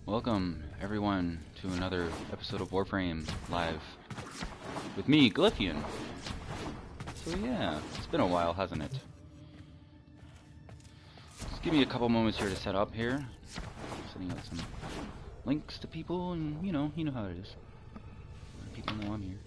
Welcome, everyone, to another episode of Warframe Live with me, Glyphian. So yeah, it's been a while, hasn't it? Just give me a couple moments here to set up here. Setting out some links to people, and you know how it is. People know I'm here.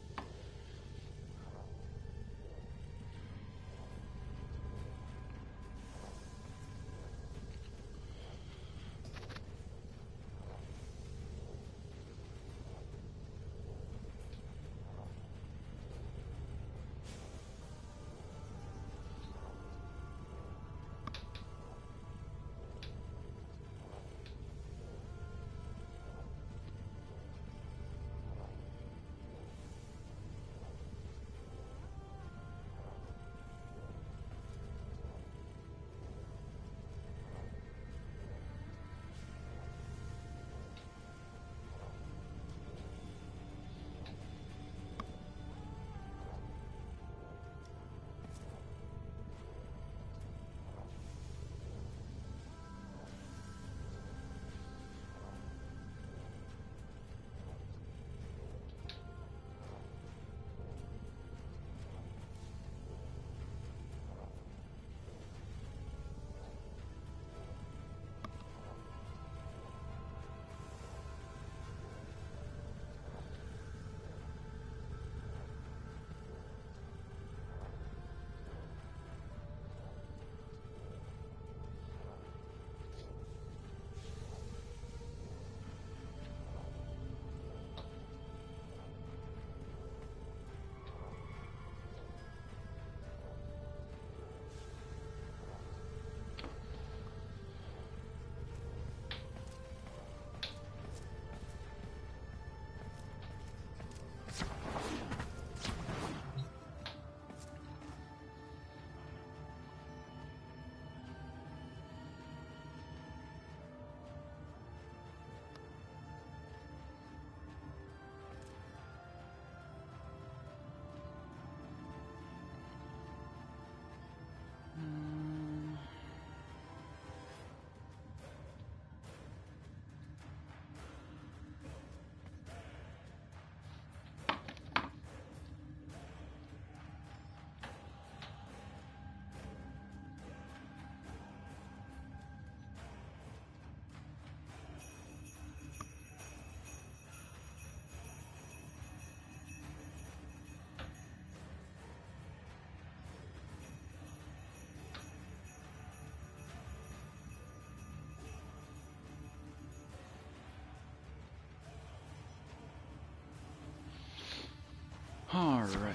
Alright.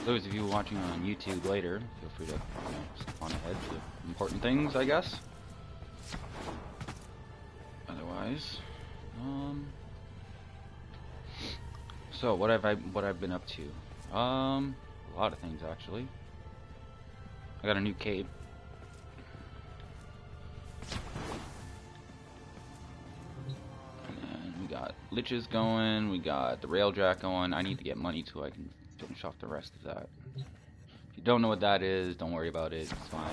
Those of you watching on YouTube later, feel free to skip on ahead to important things, I guess. Otherwise, so what I've been up to? A lot of things actually. I got a new cape. Liches going, we got the railjack going. I need to get money so I can finish off the rest of that. If you don't know what that is, don't worry about it, it's fine.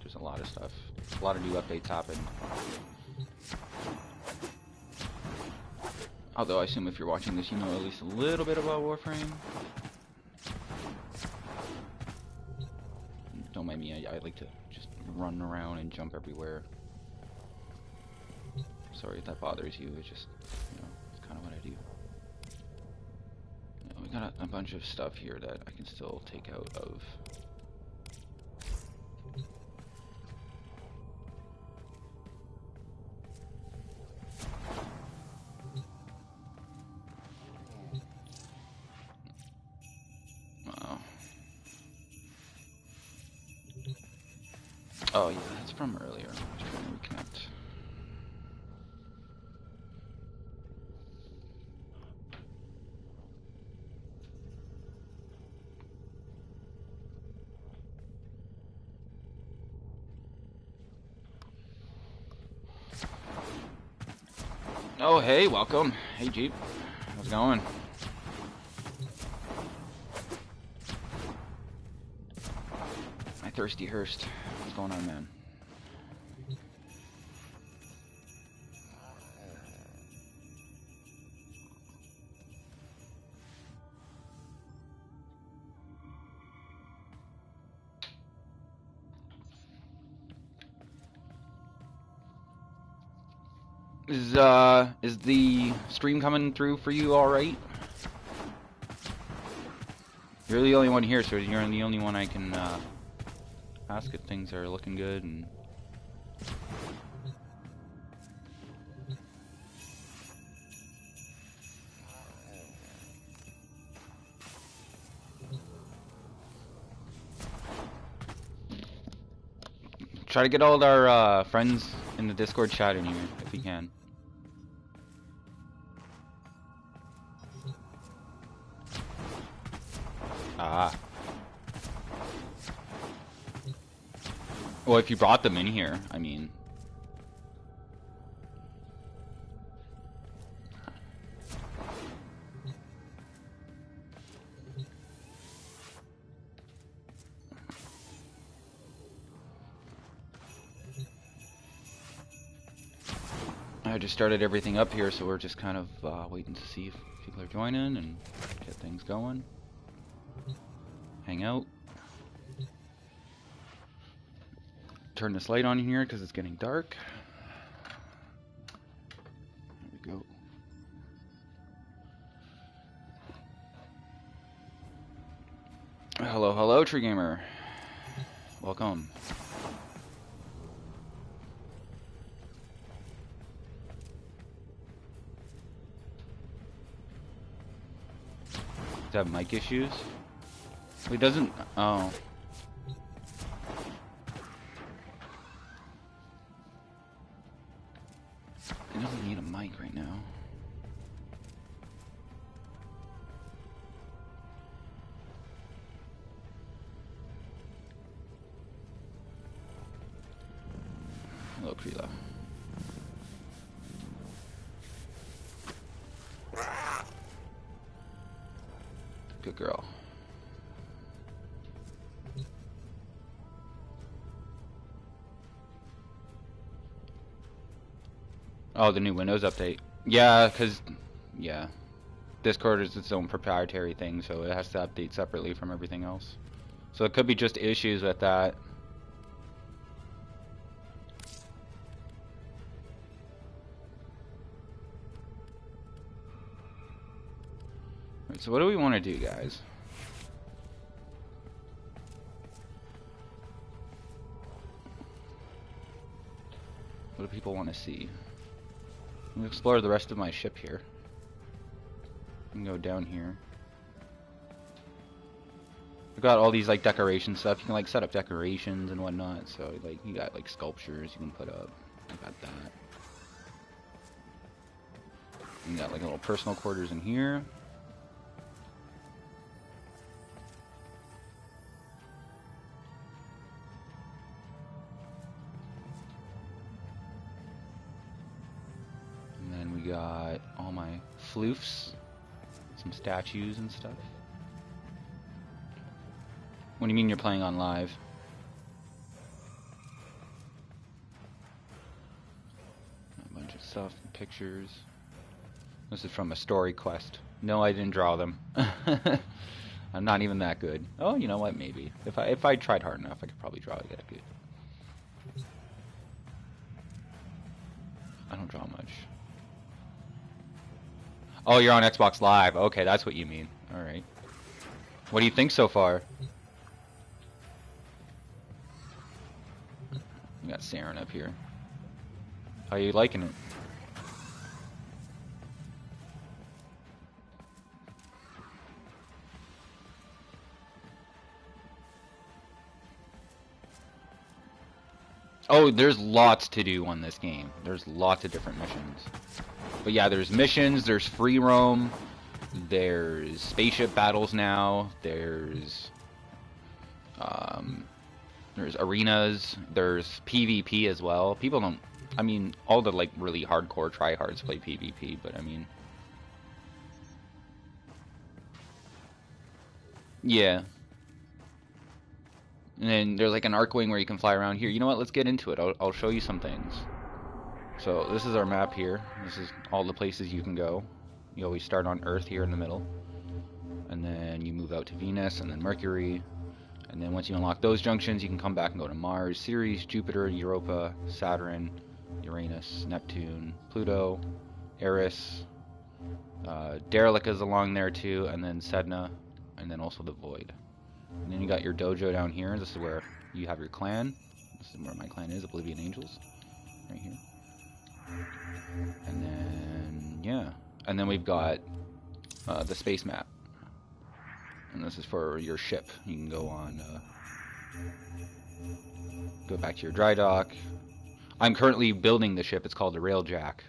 There's a lot of stuff. A lot of new updates happened. Although I assume if you're watching this, you know at least a little bit about Warframe. Don't mind me, I like to just run around and jump everywhere. Sorry if that bothers you, it's just, you know, it's kind of what I do. You know, we got a bunch of stuff here that I can still take out of. Wow. Oh yeah, that's from earlier. I was trying to reconnect. Oh, hey, welcome. Hey, Jeep. How's it going? My thirsty Hearst. What's going on, man? Is the stream coming through for you all right? You're the only one here, so you're the only one I can ask if things are looking good. And try to get all of our friends in the Discord chat in here if you can. Ah. Well, if you brought them in here, I mean. I just started everything up here, so we're just kind of waiting to see if people are joining and get things going. Hang out. Turn this light on here because it's getting dark. There we go. Hello, hello, Tree Gamer. Welcome. Does it have mic issues? It doesn't. Oh. It doesn't need a mic right now. Hello, Krila. Good girl. Oh, the new Windows update. Yeah, because, yeah. Discord is its own proprietary thing, so it has to update separately from everything else. So it could be just issues with that. Right, so what do we want to do, guys? What do people want to see? I'm gonna explore the rest of my ship here. I can go down here. I've got all these like decoration stuff. You can like set up decorations and whatnot. So like you got like sculptures you can put up. I got that. You got like little personal quarters in here. And then we got all my floofs, some statues and stuff. What do you mean you're playing on live? A bunch of stuff, pictures. This is from a story quest. No, I didn't draw them. I'm not even that good. Oh, you know what? Maybe if I tried hard enough, I could probably draw it that good. I don't draw much. Oh, you're on Xbox Live. Okay, that's what you mean. All right. What do you think so far? We got Saren up here. How are you liking it? Oh, there's lots to do on this game. There's lots of different missions. But yeah, there's missions, there's free roam, there's spaceship battles now, there's arenas, there's PvP as well. People don't, I mean, all the like really hardcore tryhards play PvP, but I mean, yeah. And then there's like an Arcwing where you can fly around here. You know what? Let's get into it. I'll show you some things. So this is our map here. This is all the places you can go. You always start on Earth here in the middle. And then you move out to Venus and then Mercury. And then once you unlock those junctions, you can come back and go to Mars, Ceres, Jupiter, Europa, Saturn, Uranus, Neptune, Pluto, Eris, Derelict is along there too, and then Sedna, and then also the Void. And then you got your dojo down here. This is where you have your clan. This is where my clan is, Oblivion Angels, right here. And then, yeah. And then we've got the space map. And this is for your ship. You can go on, go back to your dry dock. I'm currently building the ship. It's called the Railjack.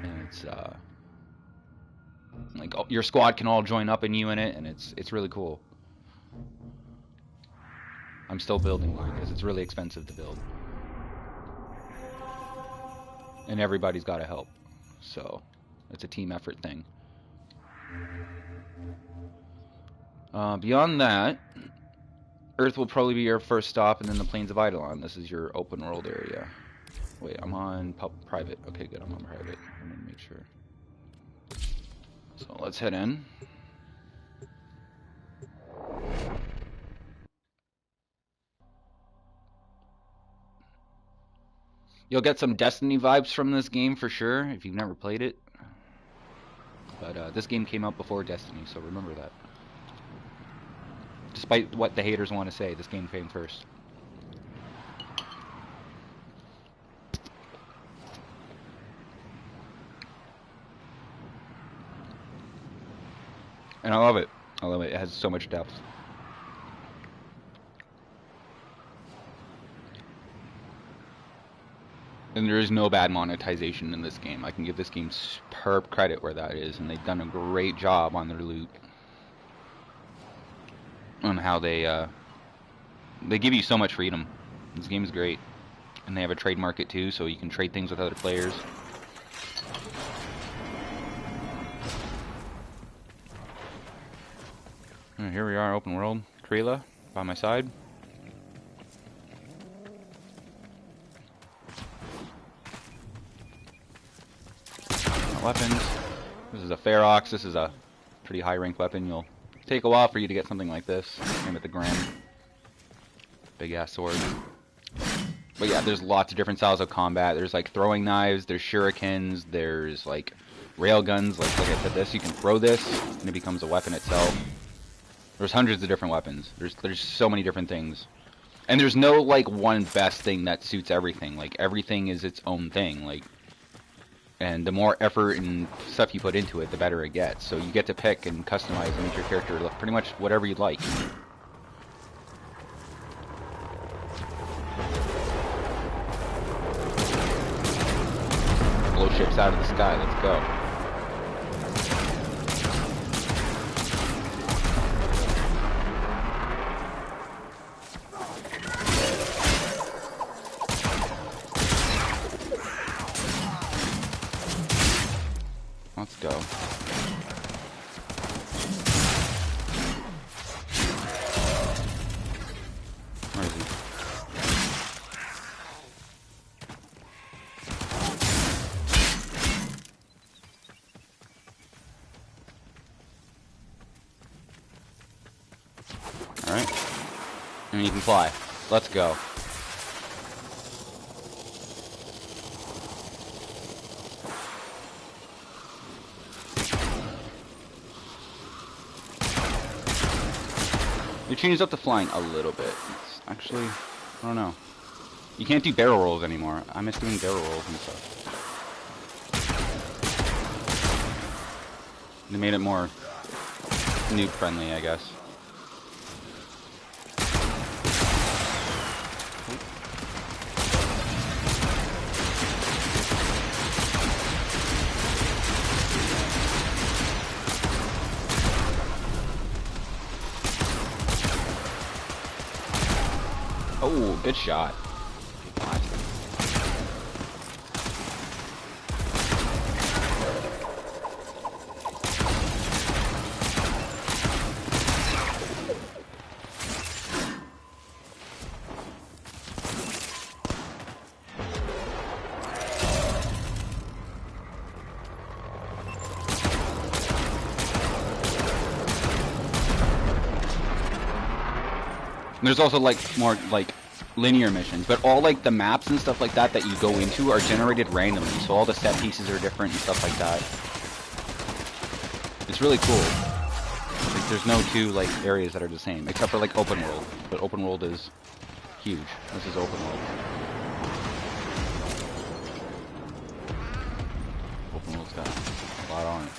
And it's, like, your squad can all join up in you in it, and it's really cool. I'm still building mine because it's really expensive to build. And everybody's got to help. So, it's a team effort thing. Beyond that, Earth will probably be your first stop, and then the Plains of Eidolon. This is your open world area. Wait, I'm on private. Okay, good, I'm on private. I'm gonna make sure. So let's head in. You'll get some Destiny vibes from this game for sure, if you've never played it. But this game came out before Destiny, so remember that. Despite what the haters want to say, this game came first. And I love it. I love it. It has so much depth. And there is no bad monetization in this game. I can give this game superb credit where that is, and they've done a great job on their loot. On how they give you so much freedom. This game is great. And they have a trade market too, so you can trade things with other players. And here we are, open world. Krila, by my side. Weapons. This is a Ferox. This is a pretty high rank weapon. You'll take a while for you to get something like this. Same with the Grim. Big ass sword. But yeah, there's lots of different styles of combat. There's like throwing knives, there's shurikens, there's like rail guns. Like I said, this you can throw this and it becomes a weapon itself. There's hundreds of different weapons. There's so many different things. And there's no like one best thing that suits everything. Like everything is its own thing. Like, and the more effort and stuff you put into it, the better it gets. So you get to pick and customize and make your character look pretty much whatever you'd like. Blow ships out of the sky, let's go. Let's go. Where is he? Alright. And you can fly. Let's go. They changed up the flying a little bit. It's actually, I don't know. You can't do barrel rolls anymore. I miss doing barrel rolls and stuff. They made it more noob friendly, I guess. Oh, good shot. God. There's also like more like linear missions, but all like the maps and stuff like that that you go into are generated randomly. So all the set pieces are different and stuff like that. It's really cool. Like there's no two like areas that are the same, except for like open world. But open world is huge. This is open world. Open world's got a lot on it.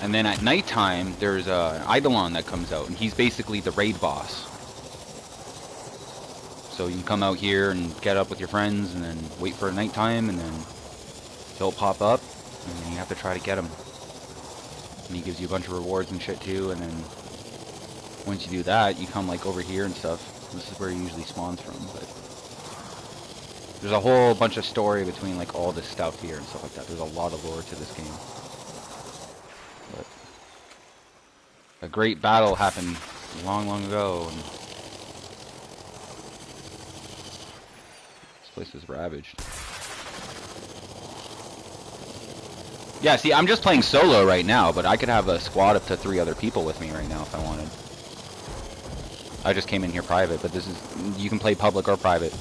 And then at nighttime, there's an Eidolon that comes out, and he's basically the raid boss. So you come out here and get up with your friends, and then wait for nighttime, and then he'll pop up, and then you have to try to get him. And he gives you a bunch of rewards and shit too, and then once you do that, you come like over here and stuff. This is where he usually spawns from, but there's a whole bunch of story between like all this stuff here and stuff like that. There's a lot of lore to this game. But a great battle happened long, long ago, and this place is ravaged. Yeah, see, I'm just playing solo right now, but I could have a squad up to 3 other people with me right now if I wanted. I just came in here private, but this is, you can play public or private,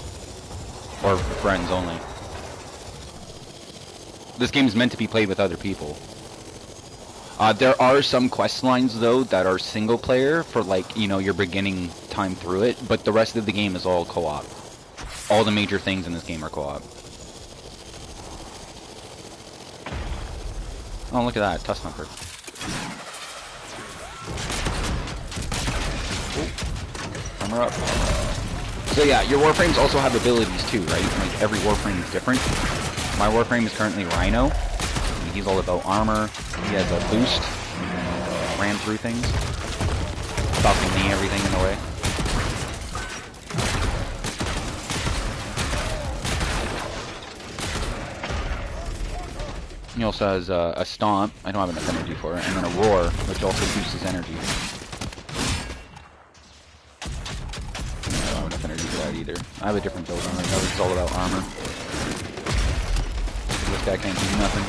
or friends only. This game is meant to be played with other people. There are some quest lines though that are single player for like, you know, your beginning time through it, but the rest of the game is all co-op. All the major things in this game are co-op. Oh, look at that, Tusk Thumper. Armor up. So yeah, your Warframes also have abilities too, right? Like every Warframe is different. My Warframe is currently Rhino. He's all about armor. He has a boost. Ran through things. Stopping me everything in the way. He also has a stomp. I don't have enough energy for it. And then a roar, which also boosts his energy. I don't have enough energy for that either. I have a different build on right now. It's all about armor. This guy can't do nothing.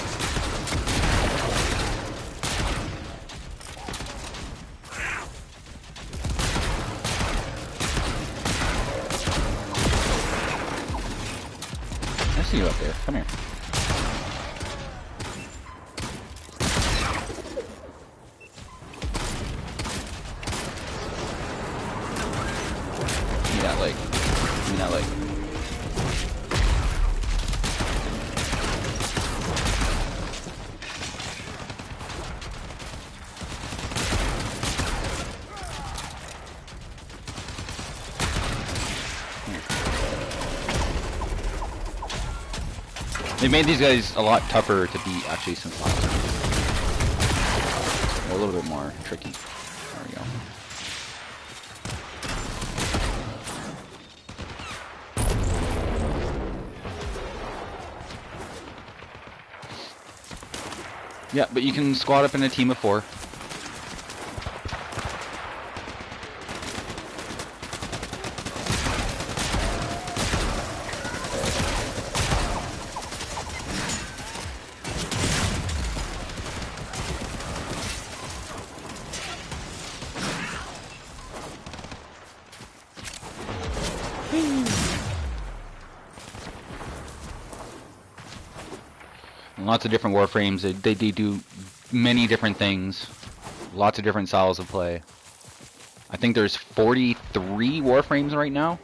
I see you up there. Come here. Give me that leg. Give me that leg. They made these guys a lot tougher to beat, actually, since last time. They're a little bit more tricky. There we go. Yeah, but you can squad up in a team of 4. Lots of different Warframes. They do many different things. Lots of different styles of play. I think there's 43 Warframes right now.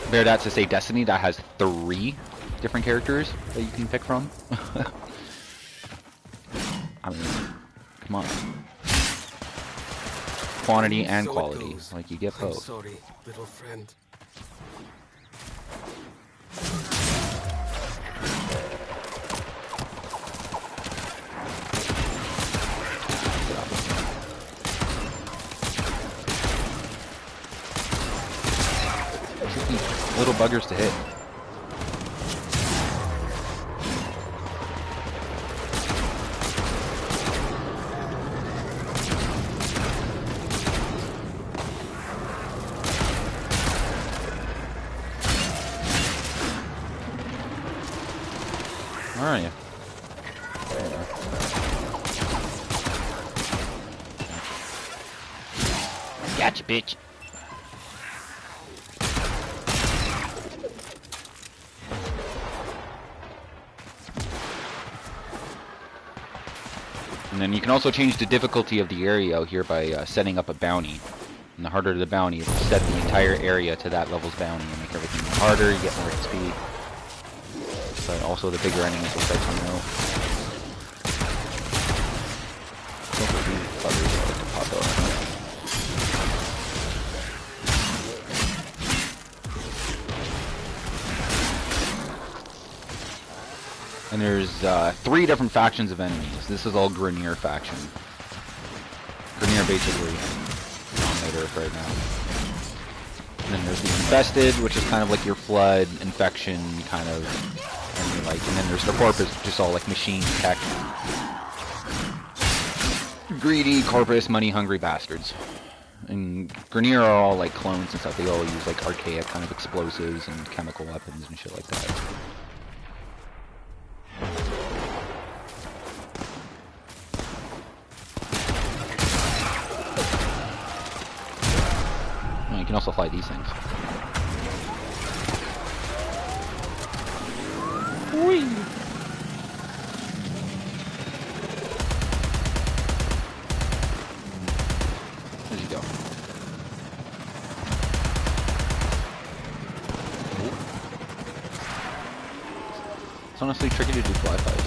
Compare that to, say, Destiny, that has 3 different characters that you can pick from. I mean, come on. Quantity and quality. Like, you get both. I'm sorry, little friend. Little buggers to hit. Where are you? There you are. Gotcha, bitch. And then you can also change the difficulty of the area out here by setting up a bounty. And the harder the bounty, it'll set the entire area to that level's bounty and make everything harder, you get more XP. But also the bigger enemies will start coming out. Also these buggers that like to pop out. And there's 3 different factions of enemies. This is all Grenier faction. Grenier basically dominator right now. And then there's the Infested, which is kind of like your Flood, Infection kind of enemy like. And then there's the Corpus, which is all like machine tech. Greedy, Corpus, money-hungry bastards. And Grenier are all like clones and stuff. They all use like archaic kind of explosives and chemical weapons and shit like that. You can also fly these things. Whee! There you go. It's honestly tricky to do fly-flies.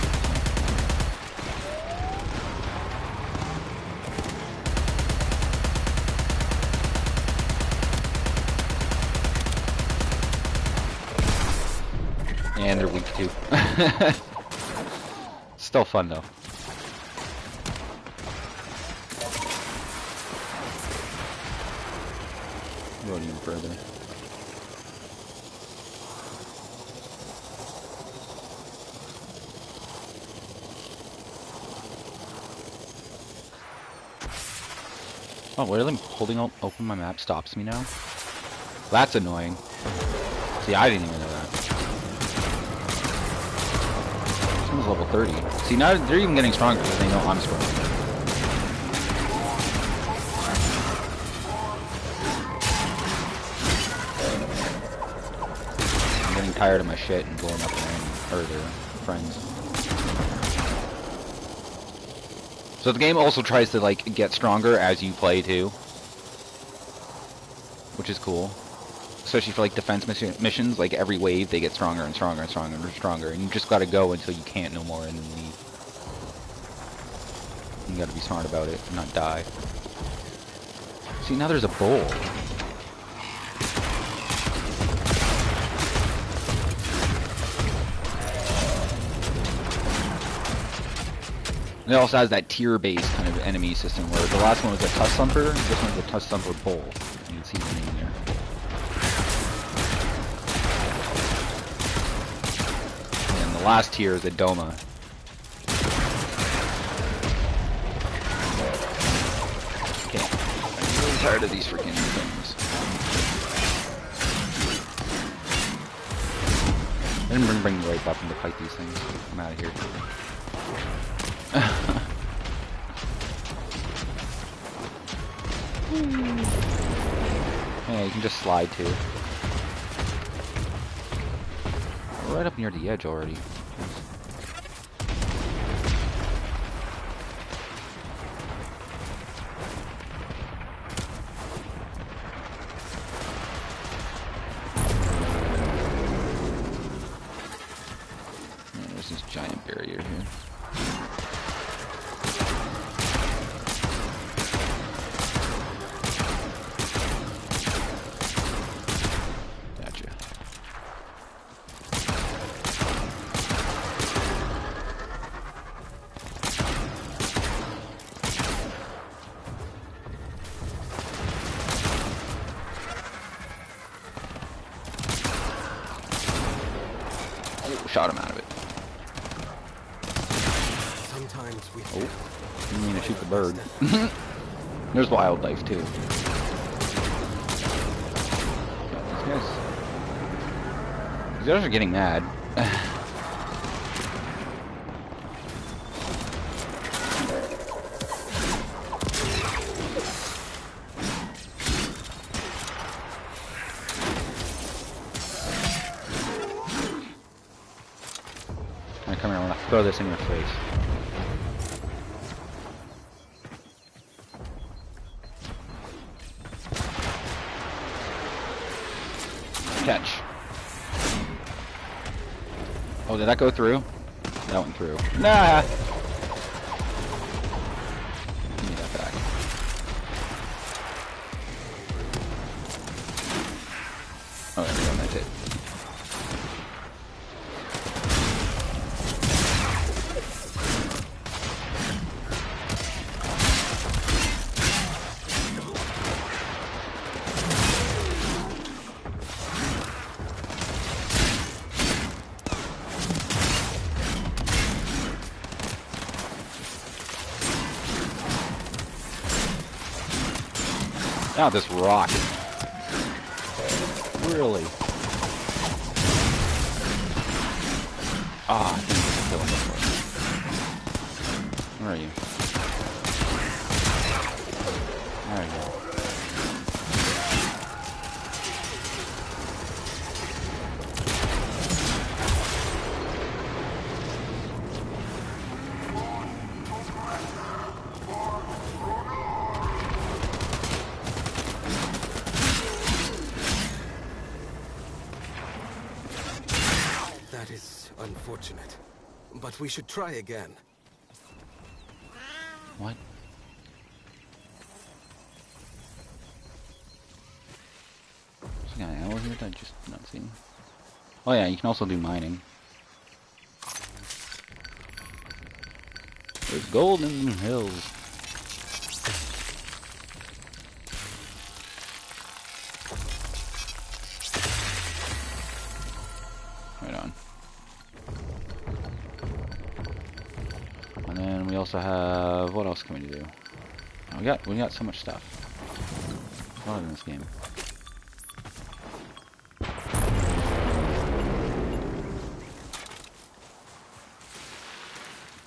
And they're weak too. Still fun though. Going even further. Oh, literally holding open my map stops me now? That's annoying. See, I didn't even know that. This one's level 30. See, now they're even getting stronger because they know I'm strong. I'm getting tired of my shit and blowing up their friends. So the game also tries to like get stronger as you play too, which is cool. Especially for like defense missions, like every wave they get stronger and stronger and stronger and stronger, and you just gotta go until you can't no more and then leave. You gotta be smart about it and not die. See, now there's a bowl. It also has that tier-based kind of enemy system where the last one was a Tusk Thumper, this one's a Tusk Thumper Bull. You can see the name there. And the last tier is a Doma. Okay, I'm really tired of these freaking things. I didn't bring the right weapon to fight these things. I'm out of here. Hey, you can just slide too. We're right up near the edge already. There's this giant barrier here. Shot him out of it. Sometimes we didn't mean to shoot the bird. There's wildlife too. These guys are getting mad. throw this in your face. Catch. Oh, did that go through? That went through. Nah! Give me that back. Oh, there we go, that's it. Now this rock. Really? Ah, I think this is killing me. Where are you? There you go. That is unfortunate, but we should try again. What? There's an ammo here that I just not seen. Oh yeah, you can also do mining. There's gold in the hills. Right on. And then we also have, what else can we do? Oh, we got so much stuff. A lot in this game.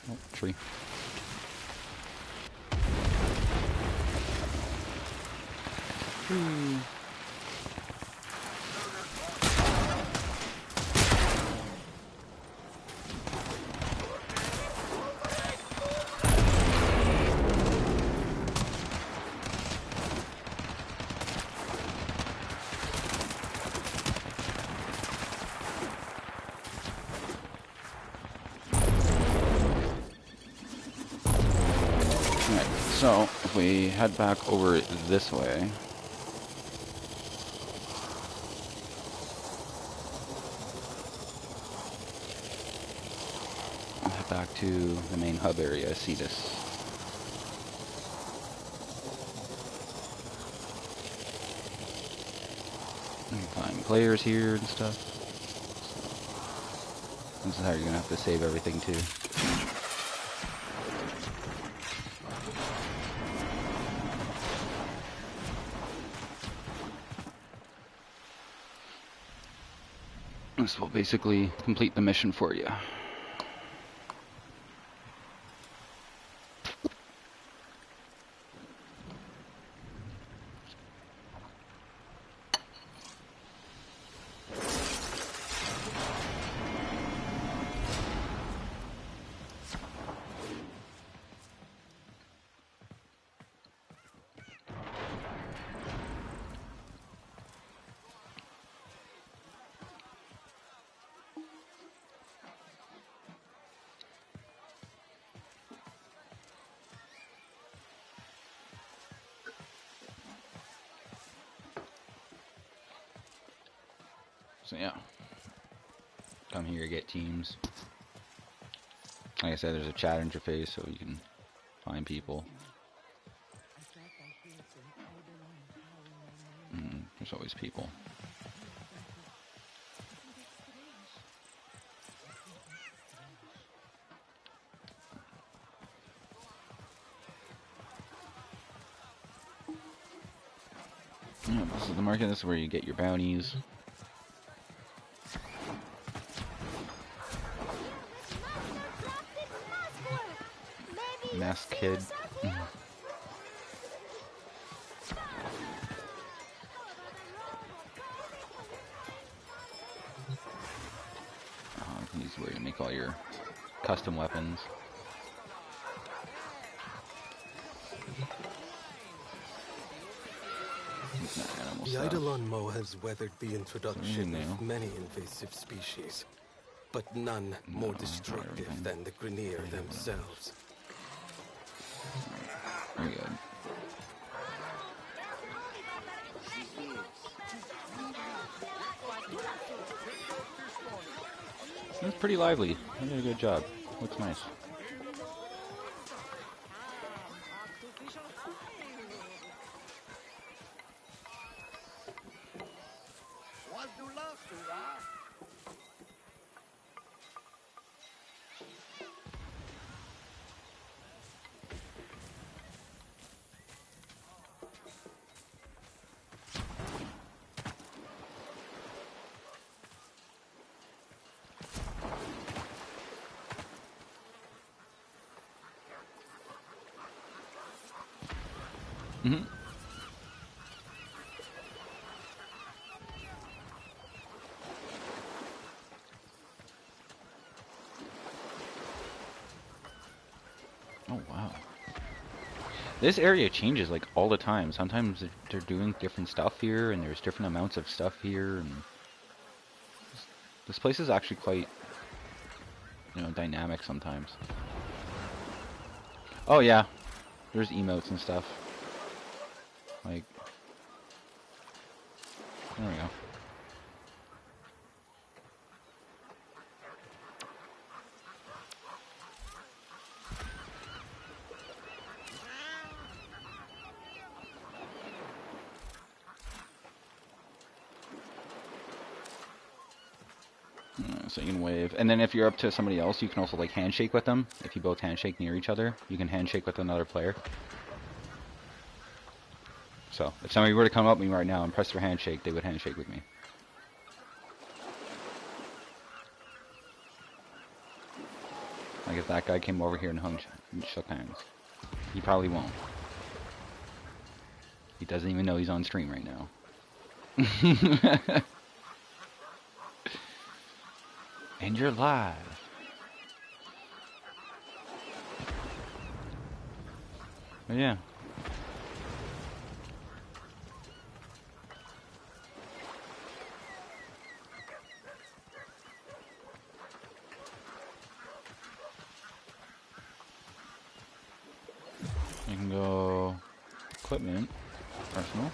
Oh, tree. Tree. So, if we head back over this way, I'll head back to the main hub area, see this. You can find players here and stuff. This is how you're gonna have to save everything too. This will basically complete the mission for you. So yeah, come here, get teams. Like I said, there's a chat interface so you can find people. There's always people. Yeah, this is the market. This is where you get your bounties. Masked kid. Oh, this is where you make all your custom weapons. The Eidolon Mo has weathered the introduction of many invasive species, but none more destructive than the Grineer themselves. Very good. It's pretty lively. You did a good job. Looks nice. Mm-hmm. Oh, wow. This area changes like all the time. Sometimes they're doing different stuff here, and there's different amounts of stuff here, and this place is actually quite, you know, dynamic sometimes. Oh yeah, there's emotes and stuff. Like, there we go. So you can wave, and then if you're up to somebody else, you can also like handshake with them. If you both handshake near each other, you can handshake with another player. So if somebody were to come up to me right now and press their handshake, they would handshake with me. Like if that guy came over here and shook hands, he probably won't. He doesn't even know he's on stream right now. And you're live. But yeah. You can go equipment, arsenal.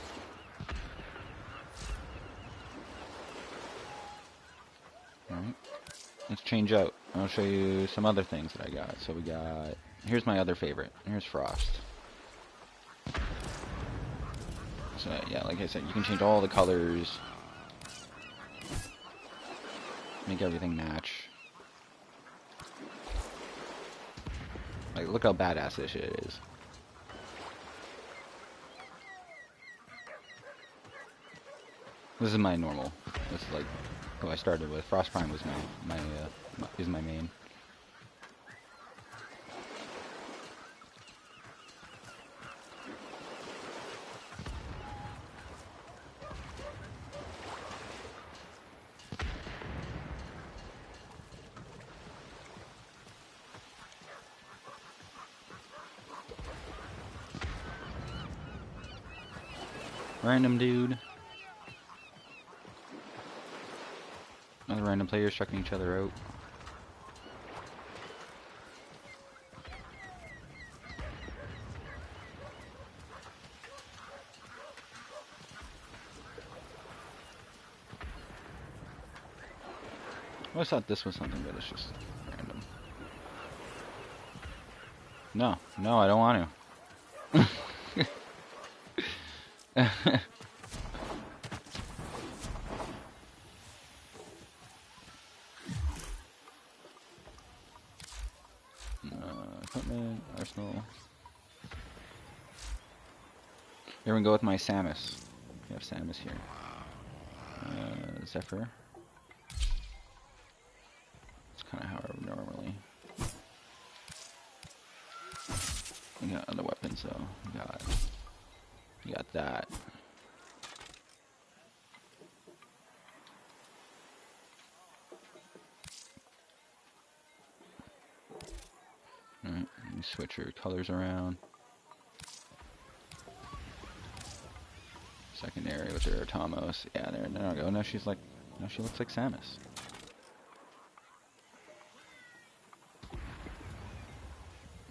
Alright. Let's change out. I'll show you some other things that I got. So we got, here's my other favorite. Here's Frost. So yeah, like I said, you can change all the colors. Make everything match. Like, look how badass this shit is. This is my normal. This is like who I started with. Frost Prime was is my main. Random dude. Other random players checking each other out. I always thought this was something, but it's just random. No, no, I don't want to. Equipment, arsenal. Here we go with my Samus. We have Samus here. Zephyr. It's kind of how I would normally. We got other weapons though. We got that. switch her colors around. Secondary with her Tomos. Yeah, there we go. Now she's like, now she looks like Samus.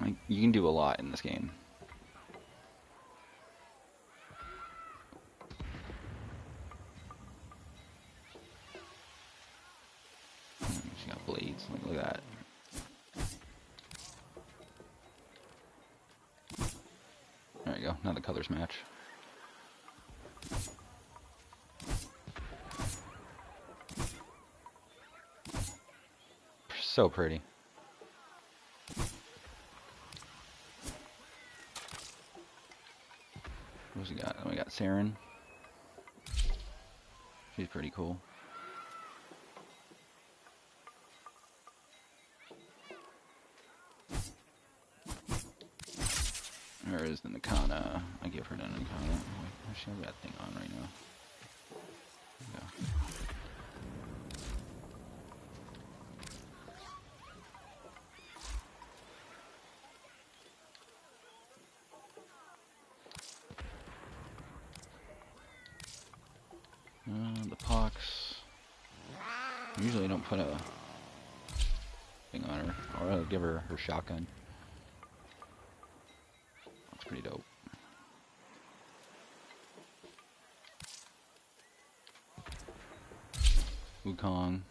Like, you can do a lot in this game. She got blades. Look at that. There you go. Now the colors match. So pretty. What's we got? Oh, we got Saren. She's pretty cool. There is the Nakana. I give her the Nakana. I should have that thing on right now. There we go. The pox. Usually I don't put a thing on her, or I'll give her her shotgun. That's pretty dope. Wukong.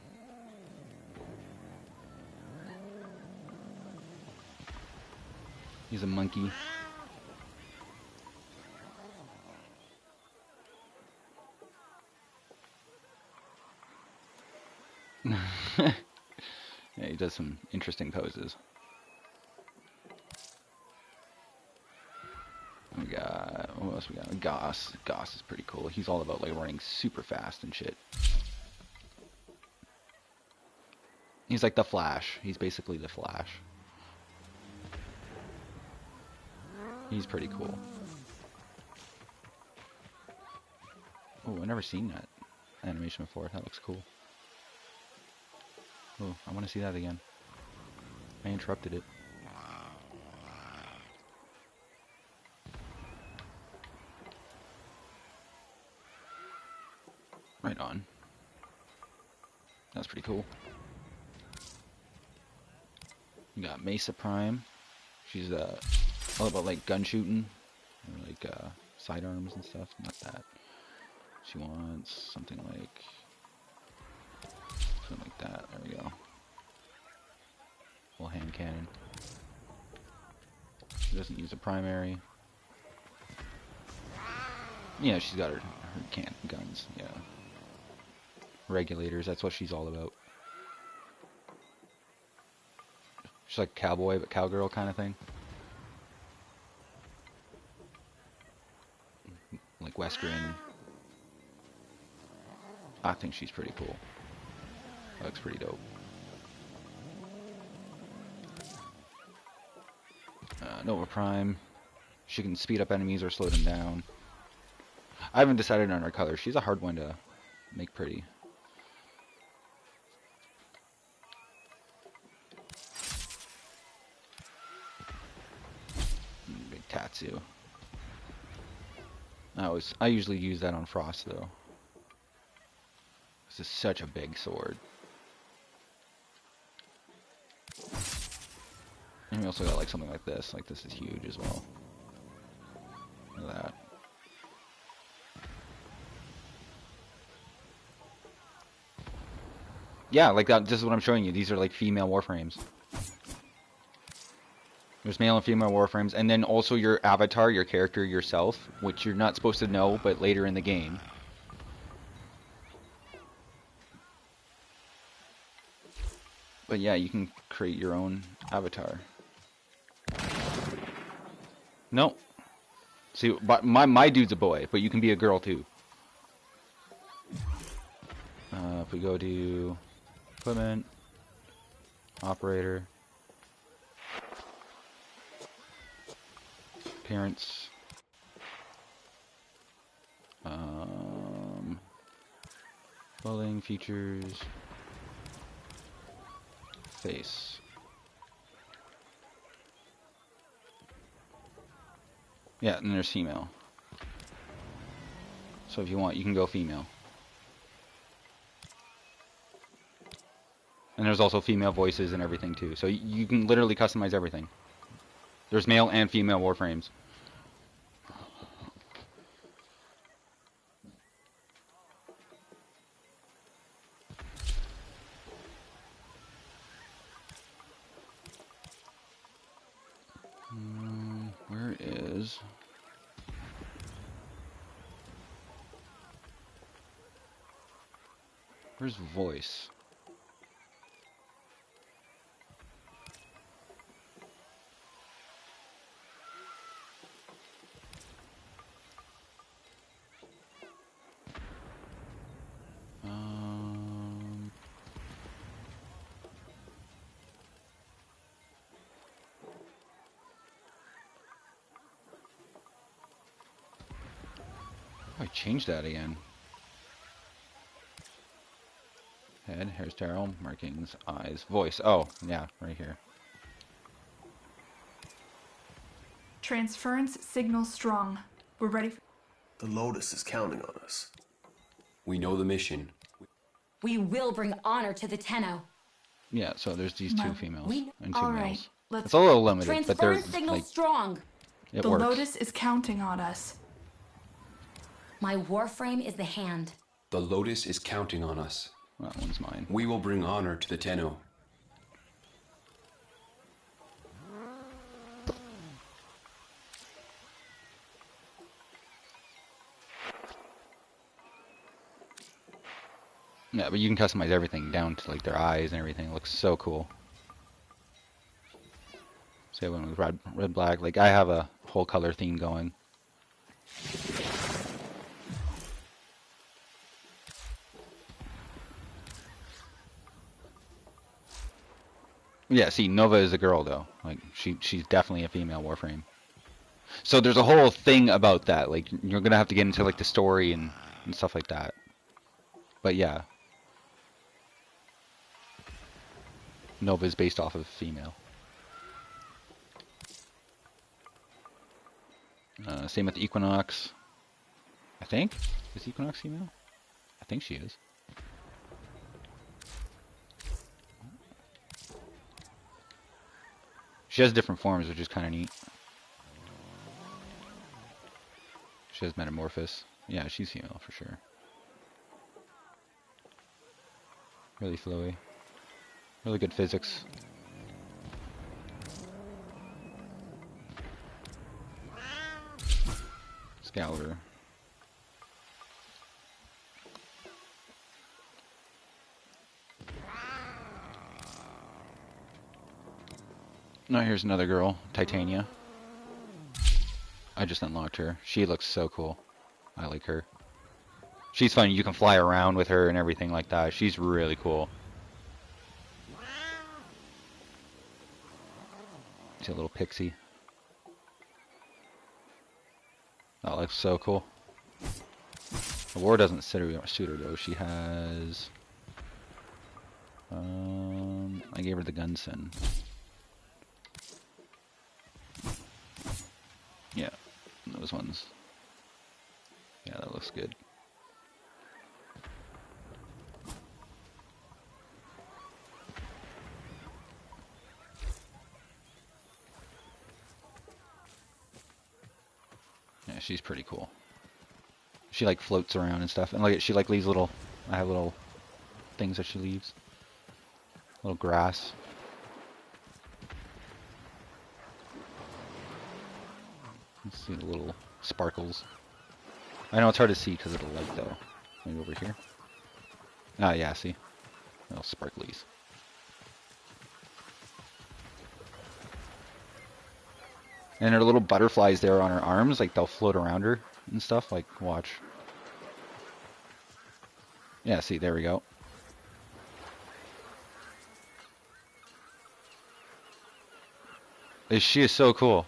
He's a monkey. Yeah, he does some interesting poses. We got, what else we got? Goss. Goss is pretty cool. He's all about like running super fast and shit. He's like the Flash. He's basically the Flash. He's pretty cool. Oh, I've never seen that animation before. That looks cool. Oh, I want to see that again. I interrupted it. Right on. That's pretty cool. You got Mesa Prime. She's all about like gun shooting, or like sidearms and stuff. Not that. She wants something like that. There we go. Full hand cannon. She doesn't use a primary. Yeah, she's got her guns. Yeah. Regulators. That's what she's all about. She's like cowboy but cowgirl kind of thing. Like Western. I think she's pretty cool. Looks pretty dope. Nova Prime. She can speed up enemies or slow them down. I haven't decided on her color. She's a hard one to make pretty. Big Tatsu. I usually use that on Frost though. This is such a big sword. And we also got like something like this. Like this is huge as well. Look at that. Yeah, like that. This is what I'm showing you. These are like female Warframes. There's male and female Warframes, and then also your avatar, your character yourself, which you're not supposed to know, but later in the game. But yeah, you can create your own avatar. No. See, but my dude's a boy, but you can be a girl too. If we go to equipment, operator, appearance, clothing, features, face. Yeah, and there's female. So if you want, you can go female. And there's also female voices and everything too. So you can literally customize everything. There's male and female Warframes. Where is... Where's voice? I changed that again. Head, hairstyle, markings, eyes, voice. Oh, yeah, right here. Transference signal strong. We're ready for... The Lotus is counting on us. We know the mission. We will bring honor to the Tenno. Yeah, so there's these two females and two All males. right, let's... It's a little limited, but they're Transference signal like, strong. it The works. Lotus is counting on us. My Warframe is the hand. The Lotus is counting on us. That one's mine. We will bring honor to the Tenno. Yeah, but you can customize everything down to like their eyes and everything. It looks so cool. Say one with red, black. Like I have a whole color theme going. Yeah, see, Nova is a girl though. Like she's definitely a female Warframe. So there's a whole thing about that. Like you're gonna have to get into like the story and stuff like that. But yeah, Nova is based off of female. Same with Equinox. I think is Equinox female. I think she is. She has different forms, which is kind of neat. She has Metamorphosis. Yeah, she's female for sure. Really flowy. Really good physics. Scouter. Now here's another girl, Titania. I just unlocked her. She looks so cool. I like her. She's fun. You can fly around with her and everything like that. She's really cool. She's a little pixie. That looks so cool. The war doesn't suit her though. She has... I gave her the Gunson. Yeah, those ones. Yeah, that looks good. Yeah, she's pretty cool. She like floats around and stuff, and like she like leaves little. I have little things that she leaves. Little grass. Let's see the little sparkles. I know it's hard to see because of the light though. Maybe over here. Ah, yeah, see? Little sparklies. And her little butterflies there on her arms, like they'll float around her and stuff. Like, watch. Yeah, see, there we go. She is so cool.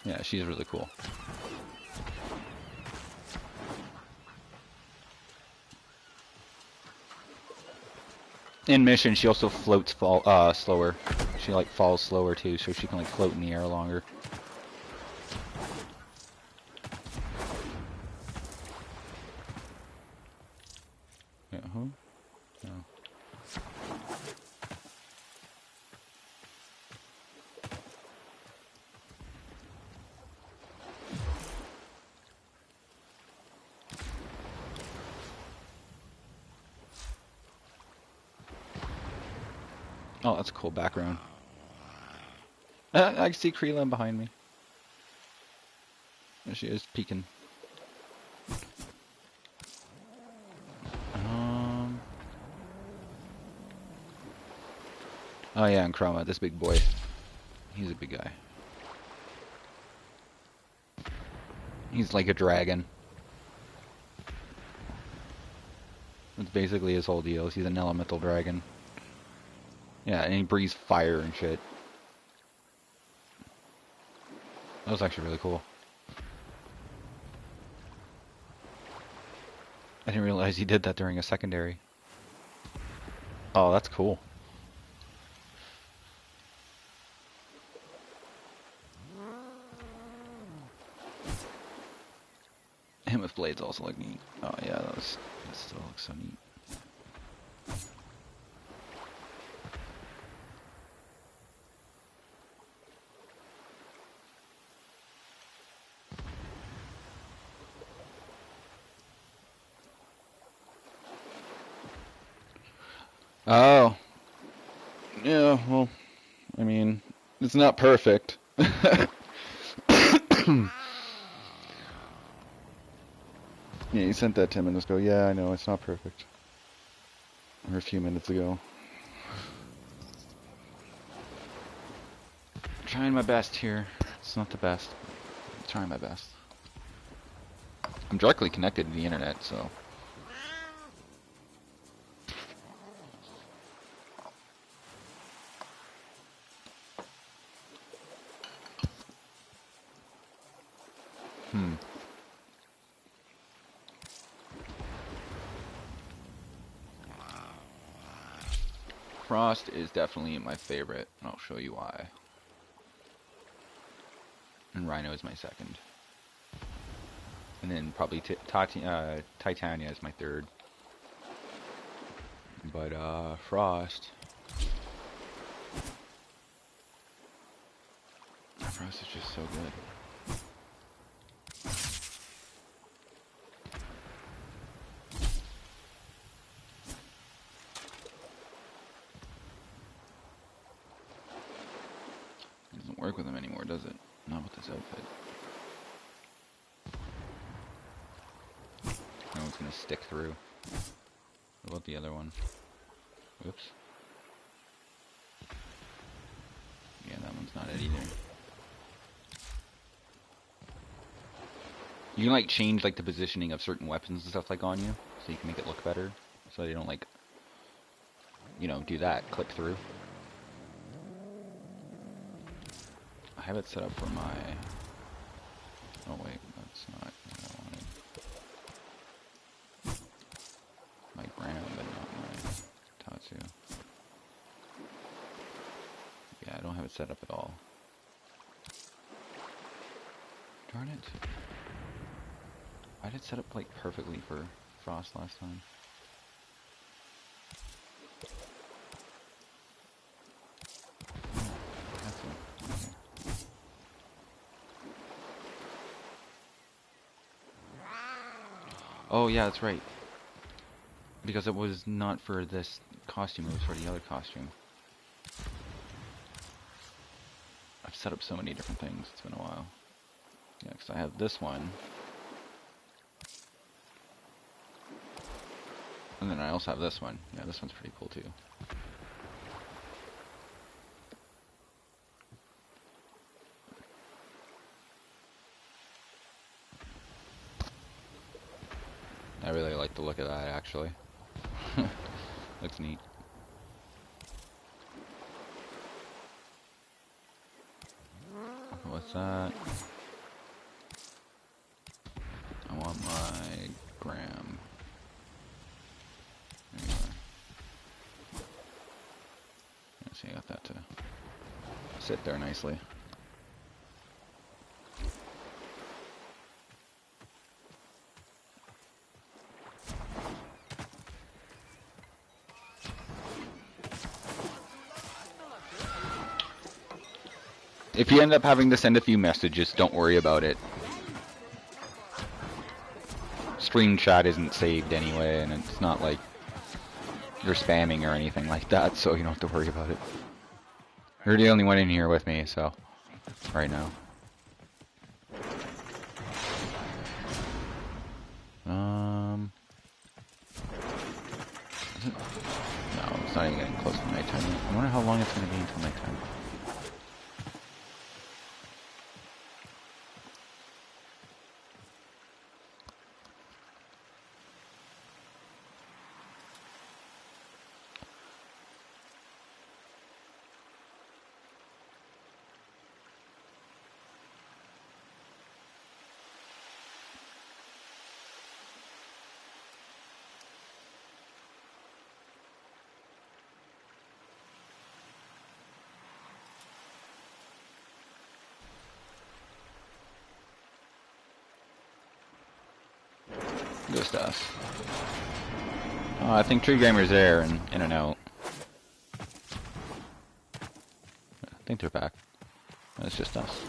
Yeah, she's really cool. In mission, she also floats slower. She like falls slower too, so she can like float in the air longer. Yeah, who? No. Oh, that's a cool background. I see Kreelan behind me. There she is, peeking. Oh yeah, and Chroma, this big boy. He's a big guy. He's like a dragon. That's basically his whole deal. He's an elemental dragon. Yeah, and he breathes fire and shit. That was actually really cool. I didn't realize he did that during a secondary. Oh, that's cool. Him with blades also look neat. Oh yeah, that still looks so neat. Oh. Yeah, well, I mean, it's not perfect. Yeah, you sent that 10 minutes ago. Yeah, I know, it's not perfect. Or a few minutes ago. Trying my best here. It's not the best. I'm trying my best. I'm directly connected to the internet, so... Frost is definitely my favorite, and I'll show you why. And Rhino is my second. And then probably Titania is my third. But, Frost... Frost is just so good. Doesn't work with him anymore, does it? Not with this outfit. No one's gonna stick through. What about the other one? Whoops. Yeah, that one's not it either. You can like change like the positioning of certain weapons and stuff like on you, so you can make it look better. So they don't like, you know, do that, click through. I have it set up for my... Oh wait, that's not what I wanted. My Gram, but not my Tatsu. Yeah, I don't have it set up at all. Darn it. I did set up like perfectly for Frost last time. Oh yeah, that's right. Because it was not for this costume, it was for the other costume. I've set up so many different things, it's been a while. Yeah, because I have this one. And then I also have this one. Yeah, this one's pretty cool too. I really like the look of that, actually. Looks neat. What's that? I want my Gram. There you are. See, I got that to sit there nicely. If you end up having to send a few messages, don't worry about it. Stream chat isn't saved anyway, and it's not like you're spamming or anything like that, so you don't have to worry about it. You're the only one in here with me, so right now. No, it's not even getting close to nighttime. I wonder how long it's going to be until nighttime. Just us. Oh, I think True Gamer's there and in and out. I think they're back. It's just us.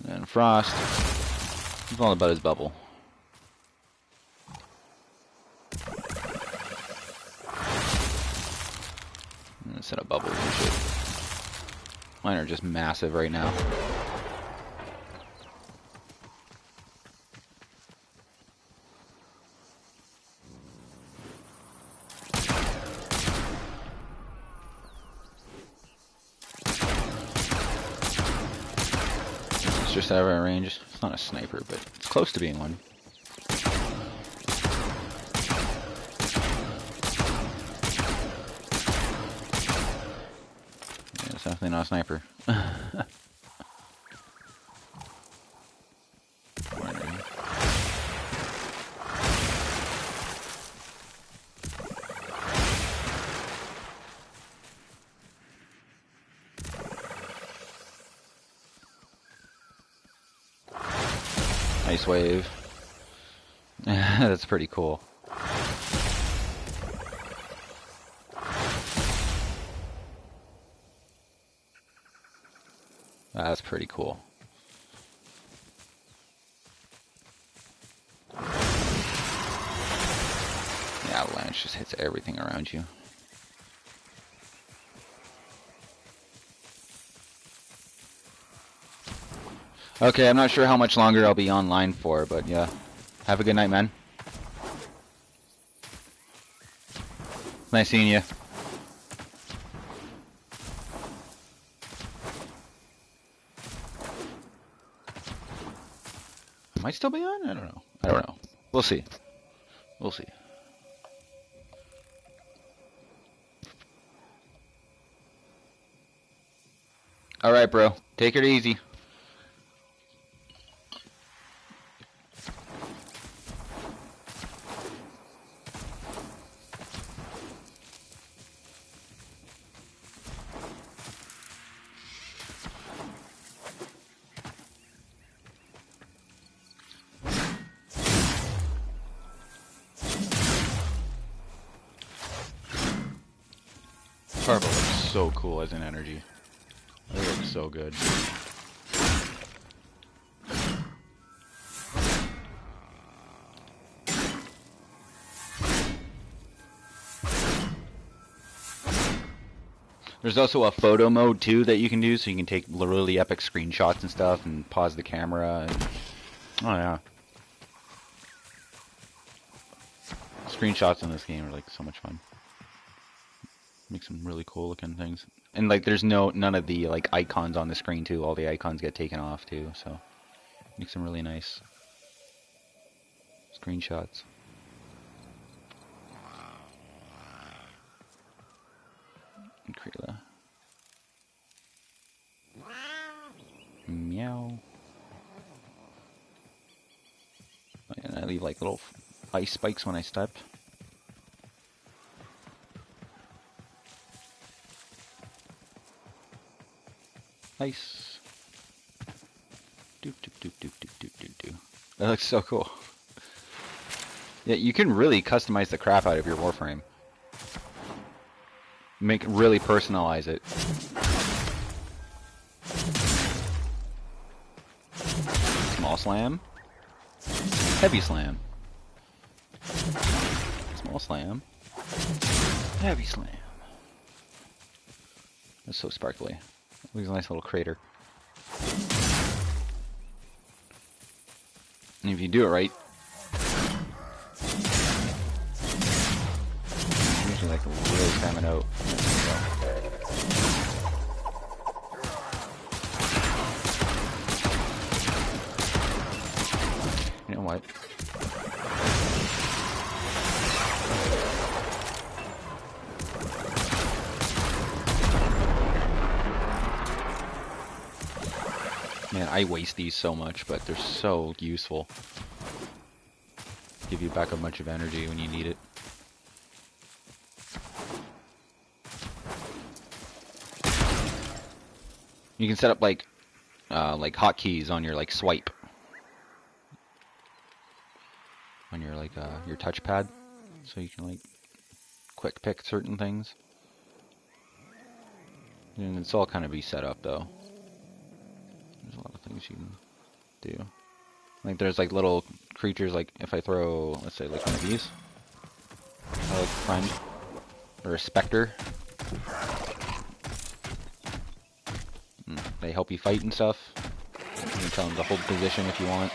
And Frost, he's all about his bubble. Set up bubbles and shit. Mine are just massive right now. It's just out of range. It's not a sniper, but it's close to being one. Yeah, it's definitely not a sniper. Ice wave. That's pretty cool. That's pretty cool. The avalanche just hits everything around you. Okay, I'm not sure how much longer I'll be online for, but yeah. Have a good night, man. Nice seeing you. Might still be on? I don't know. I don't know. We'll see. We'll see. Alright, bro. Take it easy. Purple looks so cool as an energy. It looks so good. There's also a photo mode too that you can do, so you can take really epic screenshots and stuff and pause the camera. And... oh yeah. Screenshots in this game are like so much fun. Make some really cool looking things. And like there's none of the like icons on the screen too. All the icons get taken off too, so make some really nice screenshots. Krila. Meow. Oh, yeah, I leave like little ice spikes when I step. Ice. Doop doop doop doop doop doop doop doop. That looks so cool. Yeah, you can really customize the crap out of your Warframe. Really personalize it. Small slam. Heavy slam. Small slam. Heavy slam. That's so sparkly. Looks a nice little crater. And if you do it right, usually like really spam it out. You know what? Man, I waste these so much, but they're so useful. Give you back a bunch of energy when you need it. You can set up like hotkeys on your like swipe, on your like your touchpad, so you can like quick pick certain things. And it's all kind of be set up though. There's a lot of things you can do. Like there's like little creatures, like if I throw, let's say like one of these, like a friend, or a specter. They help you fight and stuff. You can tell them to hold position if you want.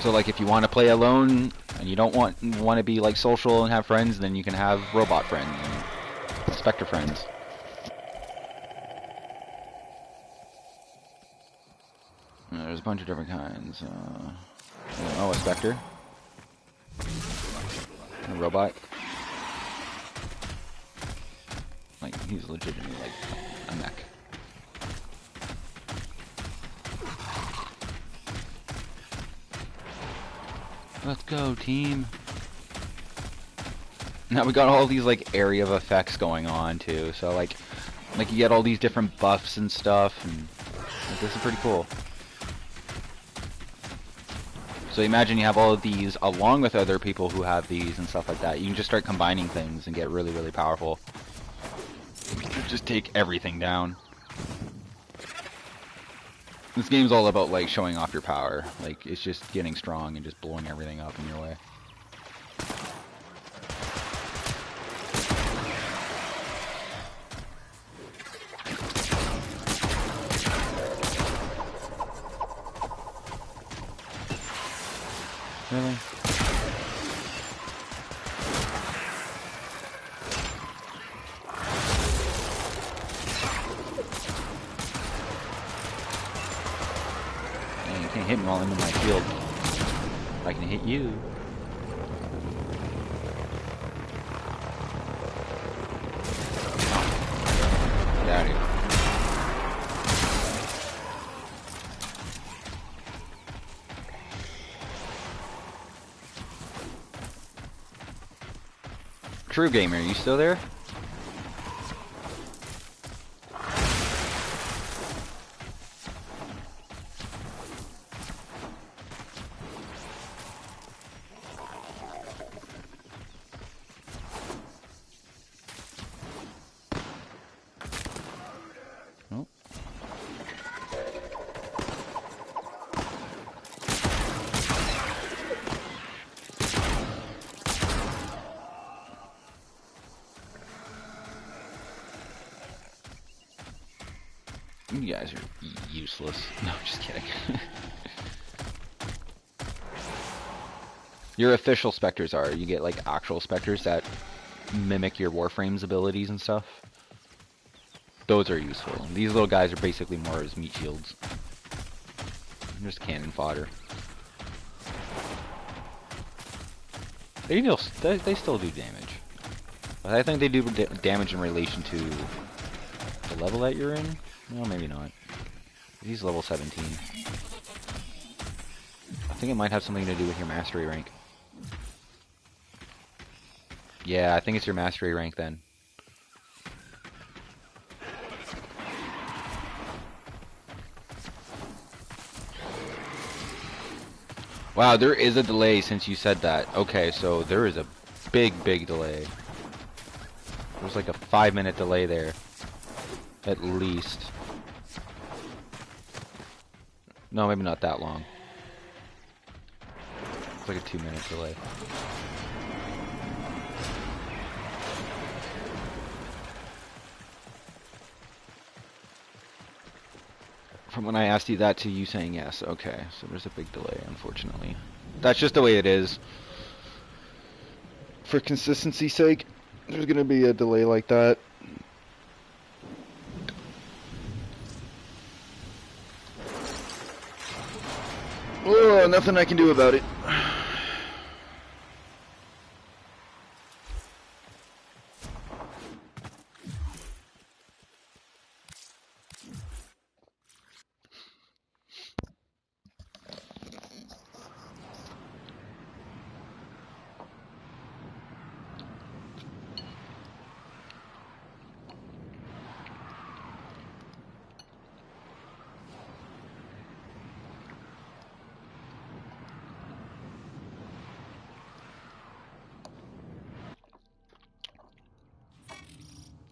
So like if you want to play alone and you don't want to be like social and have friends, then you can have robot friends and specter friends. There's a bunch of different kinds. Oh, a specter. A robot. Like, he's legitimately like a mech. Let's go, team. Now we got all these like area of effects going on too. So like you get all these different buffs and stuff, and like, this is pretty cool. So imagine you have all of these along with other people who have these and stuff like that. You can just start combining things and get really, really powerful. Just take everything down. This game's all about like showing off your power. Like it's just getting strong and just blowing everything up in your way. Really? Man, you can't hit me while I'm in my shield. I can hit you. Get out of here. True Gamer, are you still there? Nope. You guys are useless. No, I'm just kidding. Your official specters are. You get like actual specters that mimic your Warframe's abilities and stuff. Those are useful. These little guys are basically more as meat shields. They're just cannon fodder. They still do damage. But I think they do damage in relation to the level that you're in. Well, maybe not. He's level 17. I think it might have something to do with your mastery rank. Yeah, I think it's your mastery rank then. Wow, there is a delay since you said that. Okay, so there is a big delay. There's like a 5-minute delay there. At least. No, maybe not that long. It's like a 2-minute delay. From when I asked you that to you saying yes. Okay, so there's a big delay, unfortunately. That's just the way it is. For consistency's sake, there's gonna be a delay like that. Oh, nothing I can do about it.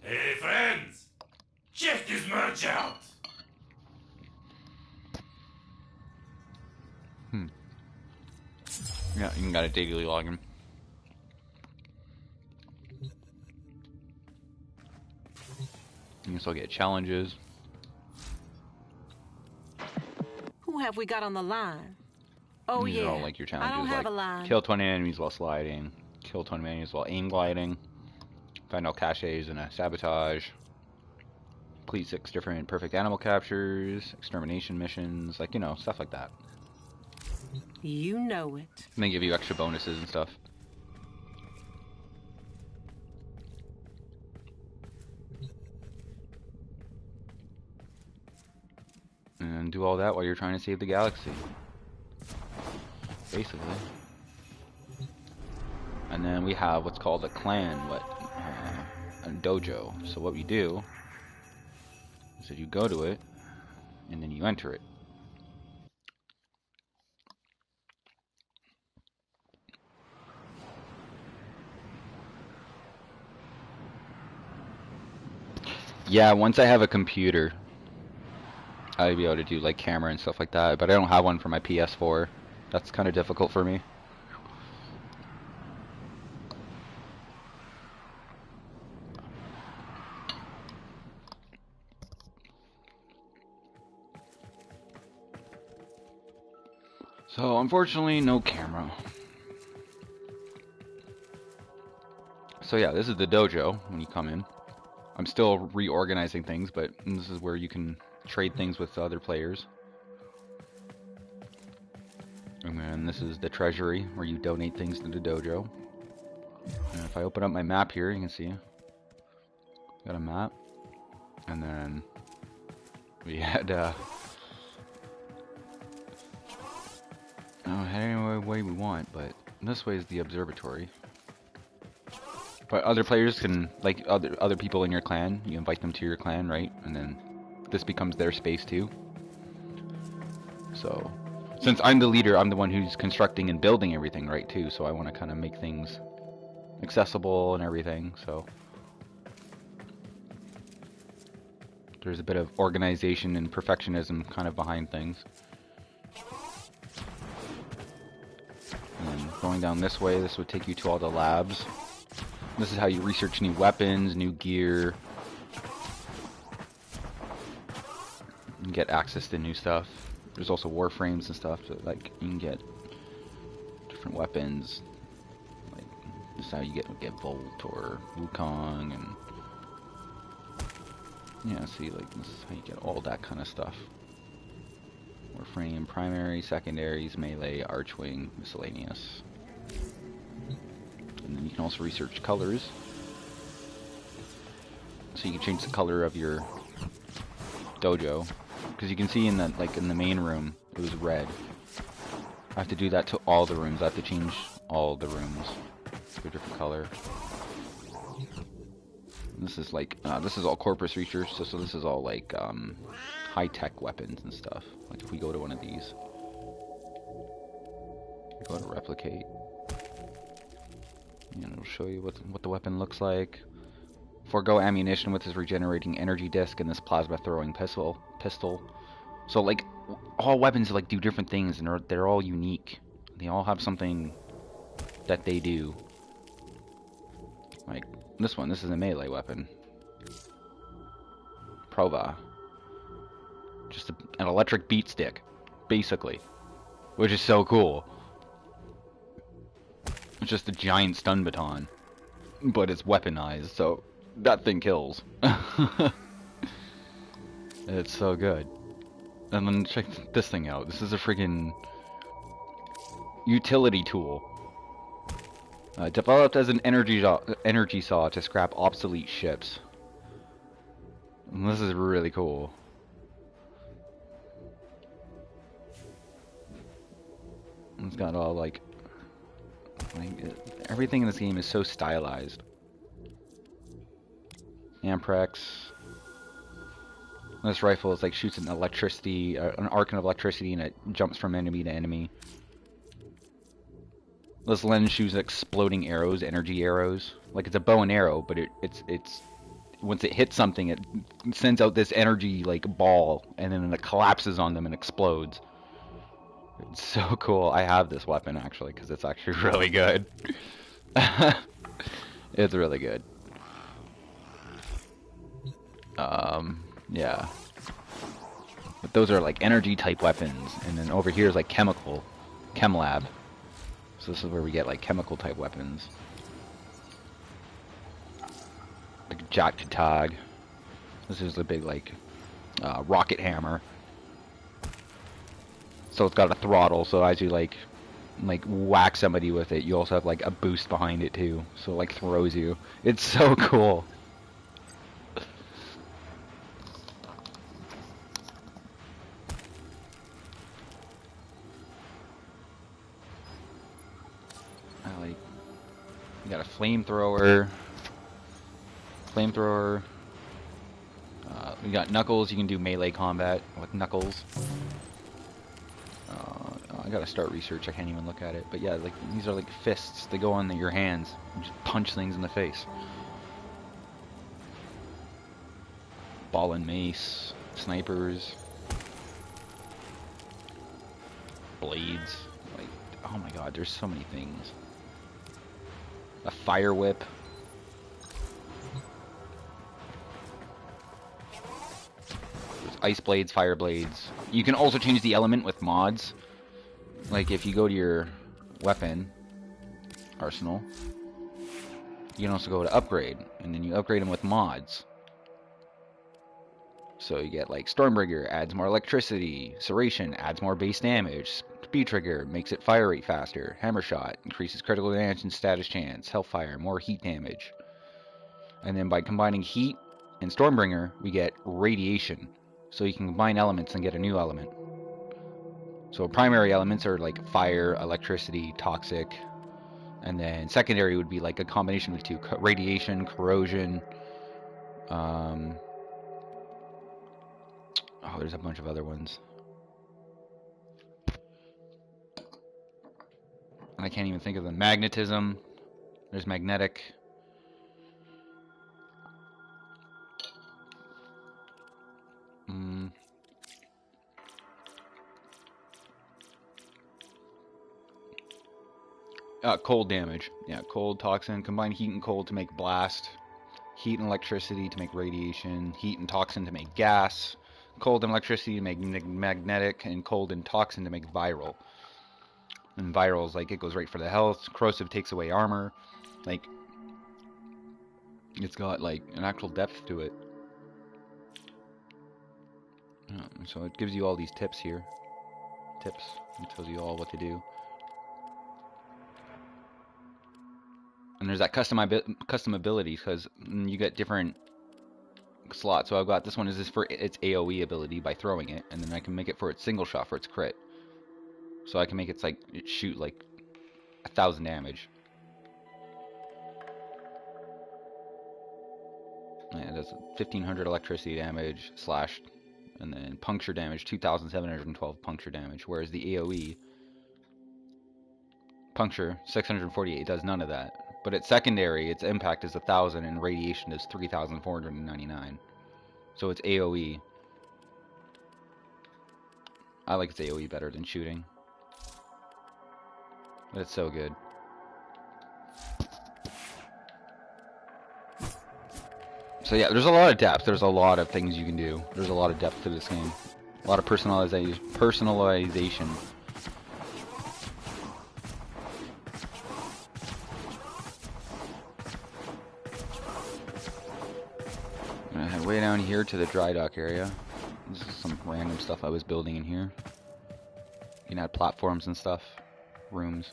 Hey friends! Check this merch out! Yeah, you got a daily login. You can still get challenges. Who have we got on the line? Oh These are yeah, all like your I don't challenges, have like a line. kill 20 enemies while sliding, kill 20 enemies while aim gliding, find all caches and a sabotage, complete 6 different perfect animal captures, extermination missions, like, you know, stuff like that. You know it. And they give you extra bonuses and stuff. And do all that while you're trying to save the galaxy. Basically. And then we have what's called a clan, a dojo. So what we do is that you go to it, and then you enter it. Yeah, once I have a computer, I'd be able to do like camera and stuff like that, but I don't have one for my PS4. That's kind of difficult for me. So unfortunately, no camera. So yeah, this is the dojo when you come in. I'm still reorganizing things, but this is where you can trade things with other players. And then this is the treasury, where you donate things to the dojo. And if I open up my map here, you can see got a map. And then we had head any way we want, but this way is the observatory. But other players can, like other people in your clan, you invite them to your clan, right? And then this becomes their space too. So, since I'm the leader, I'm the one who's constructing and building everything, right, too. So I want to kind of make things accessible and everything, so. There's a bit of organization and perfectionism kind of behind things. And then going down this way, this would take you to all the labs. This is how you research new weapons, new gear, and get access to new stuff. There's also Warframes and stuff, so like you can get different weapons. Like this is how you get Volt or Wukong, and yeah, see, like this is how you get all that kind of stuff. Warframe, primary, secondaries, melee, archwing, miscellaneous. And then you can also research colors. So you can change the color of your dojo Because you can see in the in the main room, it was red. I have to do that to all the rooms. I have to change all the rooms to a different color. This is like, this is all corpus research, so this is all like, high-tech weapons and stuff. Like if we go to one of these, go to replicate, and it'll show you what the weapon looks like. Forgo ammunition with this regenerating energy disc and this plasma throwing pistol. So like, all weapons like do different things, and they're all unique. They all have something that they do. Like this is a melee weapon. Prova. Just an electric beat stick, basically, which is so cool. It's just a giant stun baton, but it's weaponized, so that thing kills. It's so good. And then check this thing out. This is a friggin' utility tool. Developed as an energy saw to scrap obsolete ships. And this is really cool. It's got all like everything in this game is so stylized. Amprex. This rifle is like shoots an electricity, an arc of electricity, and it jumps from enemy to enemy. This lens shoots exploding arrows, energy arrows. Like it's a bow and arrow, but it's once it hits something, it sends out this energy like ball, and then it collapses on them and explodes. It's so cool. I have this weapon actually because it's actually really good. It's really good. Yeah. But those are like energy type weapons, and then over here is like chem lab. So this is where we get like chemical type weapons. Like Jack Tag. This is the big like rocket hammer. So it's got a throttle, so as you like whack somebody with it, you also have like a boost behind it too. So it like throws you. It's so cool. You got a flamethrower. We got Knuckles. You can do melee combat with Knuckles. I gotta start research. I can't even look at it. But yeah, like these are like fists. They go on your hands and just punch things in the face. Ball and mace, snipers, blades. Like, oh my god, there's so many things. A fire whip. There's ice blades, fire blades. You can also change the element with mods. Like if you go to your weapon arsenal, you can also go to upgrade, and then you upgrade them with mods. So you get like Stormbringer adds more electricity, Serration adds more base damage, Speed Trigger makes it fire rate faster, Hammer Shot increases critical damage and status chance, Hellfire more heat damage. And then by combining heat and Stormbringer, we get radiation. So you can combine elements and get a new element. So primary elements are like fire, electricity, toxic, and then secondary would be like a combination of the two: radiation, corrosion. Oh, there's a bunch of other ones. And I can't even think of them. Magnetism. There's magnetic. Cold damage. Yeah, cold, toxin. Combine heat and cold to make blast. Heat and electricity to make radiation. Heat and toxin to make gas. Cold and electricity to make magnetic. And cold and toxin to make viral. And viral is like, it goes right for the health. Corrosive takes away armor. Like, it's got like an actual depth to it. So it gives you all these tips here. Tips. It tells you all what to do. And there's that custom abilities, because you get different slot. So I've got this one is just for its AoE ability by throwing it, and then I can make it for its single shot for its crit. So I can make it like shoot like 1,000 damage. Yeah, it does 1,500 electricity damage slash, and then puncture damage 2,712 puncture damage. Whereas the AoE puncture 648 does none of that. But its secondary, its impact is 1,000, and radiation is 3,499. So it's AoE. I like its AoE better than shooting. It's so good. So yeah, there's a lot of depth. There's a lot of things you can do. There's a lot of depth to this game. A lot of personalization. I'm gonna head way down here to the dry dock area. This is some random stuff I was building in here. You can add platforms and stuff, rooms.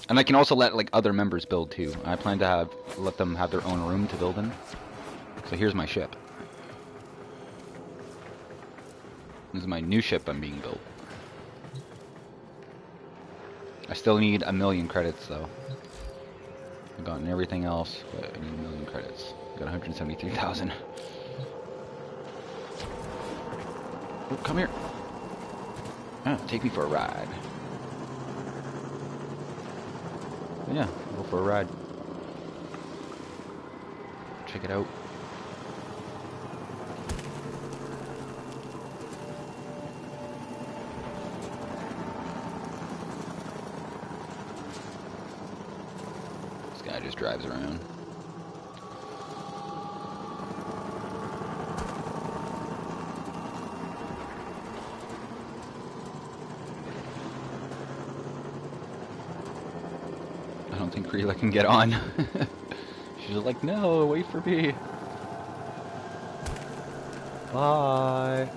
And I can also let like other members build too. I plan to let them have their own room to build in. So here's my ship. This is my new ship I'm being built. I still need 1,000,000 credits though. I've gotten everything else, but I need 1,000,000 credits. Got 173,000. Oh, come here. Oh, take me for a ride. Yeah, go for a ride. Check it out. This guy just drives around. I don't think Kreela can get on. She's like, no, wait for me. Bye.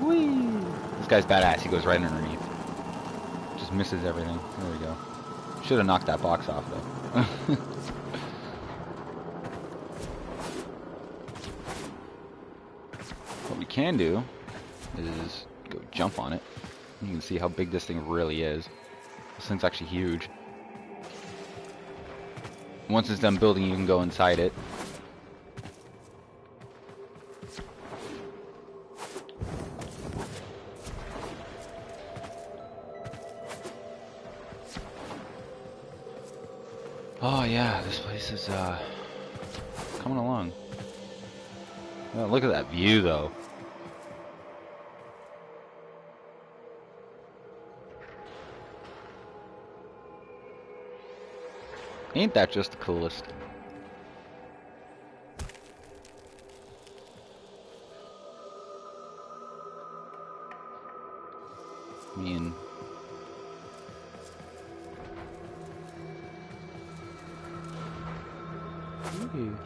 Whee! This guy's badass. He goes right underneath. Just misses everything. There we go. Should have knocked that box off though. What we can do is go jump on it. You can see how big this thing really is. This thing's actually huge. Once it's done building, you can go inside it. Oh yeah, this place is coming along. Oh, look at that view though. Ain't that just the coolest? I mean, ooh.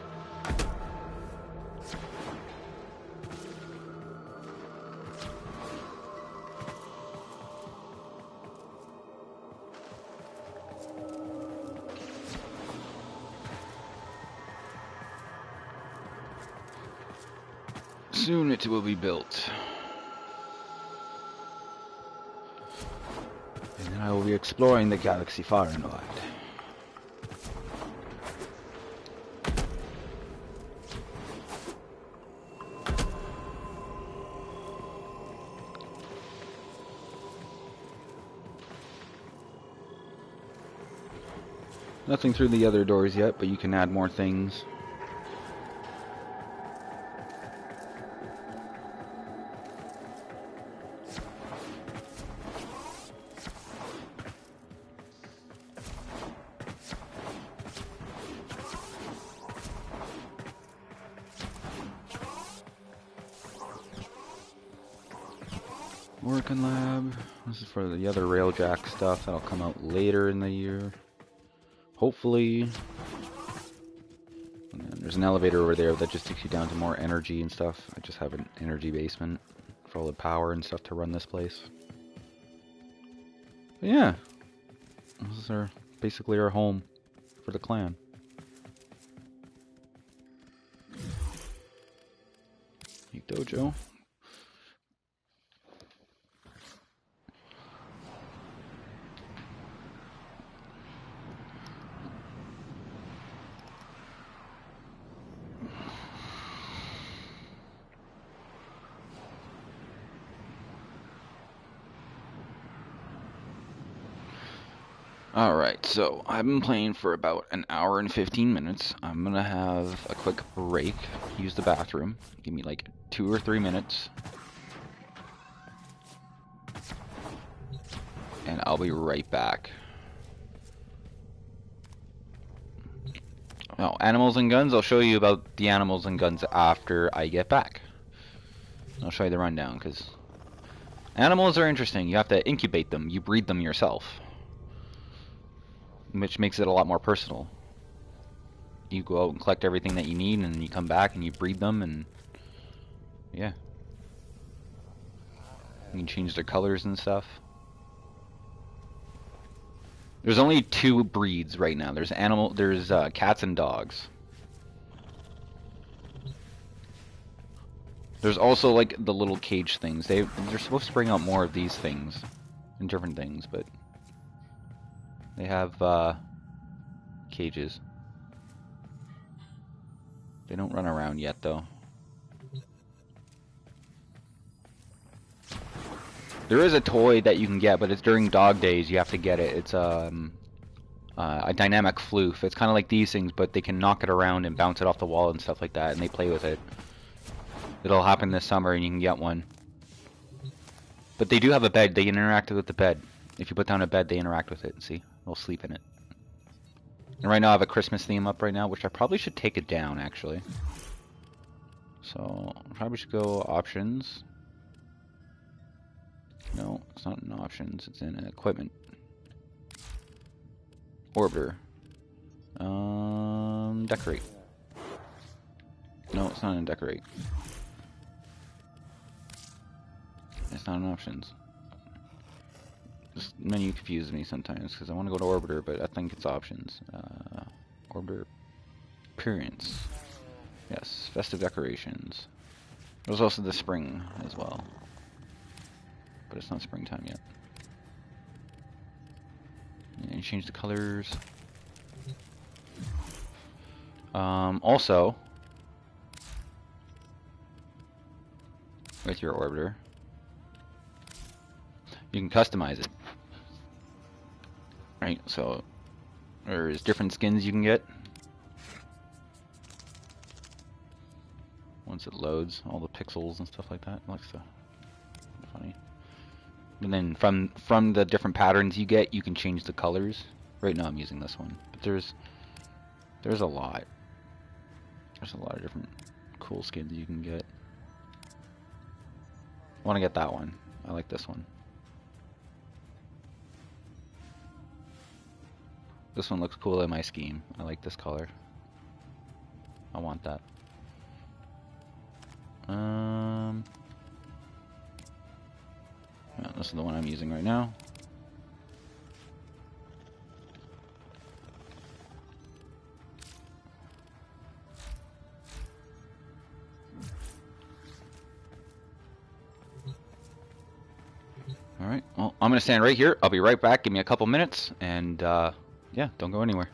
Soon it will be built. And then I will be exploring the galaxy far and wide. Nothing through the other doors yet, but you can add more things. Working lab. This is for the other railjack stuff that'll come out later in the year. Hopefully. And then there's an elevator over there that just takes you down to more energy and stuff. I just have an energy basement for all the power and stuff to run this place. But yeah, this is basically our home for the clan. Dojo. Alright, so I've been playing for about an hour and 15 minutes. I'm gonna have a quick break, use the bathroom. Give me like 2 or 3 minutes. And I'll be right back. Oh, animals and guns, I'll show you about the animals and guns after I get back. I'll show you the rundown, because animals are interesting. You have to incubate them, you breed them yourself. Which makes it a lot more personal. You go out and collect everything that you need, and you come back and you breed them, and yeah. You can change their colors and stuff. There's only 2 breeds right now. There's cats and dogs. There's also like the little cage things. They're supposed to bring out more of these things and different things, but they have cages. They don't run around yet though. There is a toy that you can get, but it's during dog days. You have to get it. It's a dynamic floof. It's kind of like these things, but they can knock it around and bounce it off the wall and stuff like that, and they play with it. It'll happen this summer, and you can get one. But they do have a bed. They interact with the bed. If you put down a bed, they interact with it. See? They'll sleep in it. And right now I have a Christmas theme up right now, which I probably should take it down, actually. So, I probably should go options. No, it's not in options. It's in equipment. Orbiter. Decorate. No, it's not in decorate. It's not in options. This menu confuses me sometimes because I want to go to Orbiter, but I think it's options. Orbiter appearance. Yes, festive decorations. There's also the spring as well, but it's not springtime yet. And you change the colors. Also, with your Orbiter, you can customize it. Right, so there's different skins you can get. Once it loads, all the pixels and stuff like that. It looks so funny. And then from the different patterns you get, you can change the colors. Right now I'm using this one, but there's a lot. There's a lot of different cool skins you can get. I want to get that one. I like this one. This one looks cool in my scheme. I like this color. I want that. Yeah, this is the one I'm using right now. Alright, well, I'm going to stand right here. I'll be right back. Give me a couple minutes, and yeah, don't go anywhere.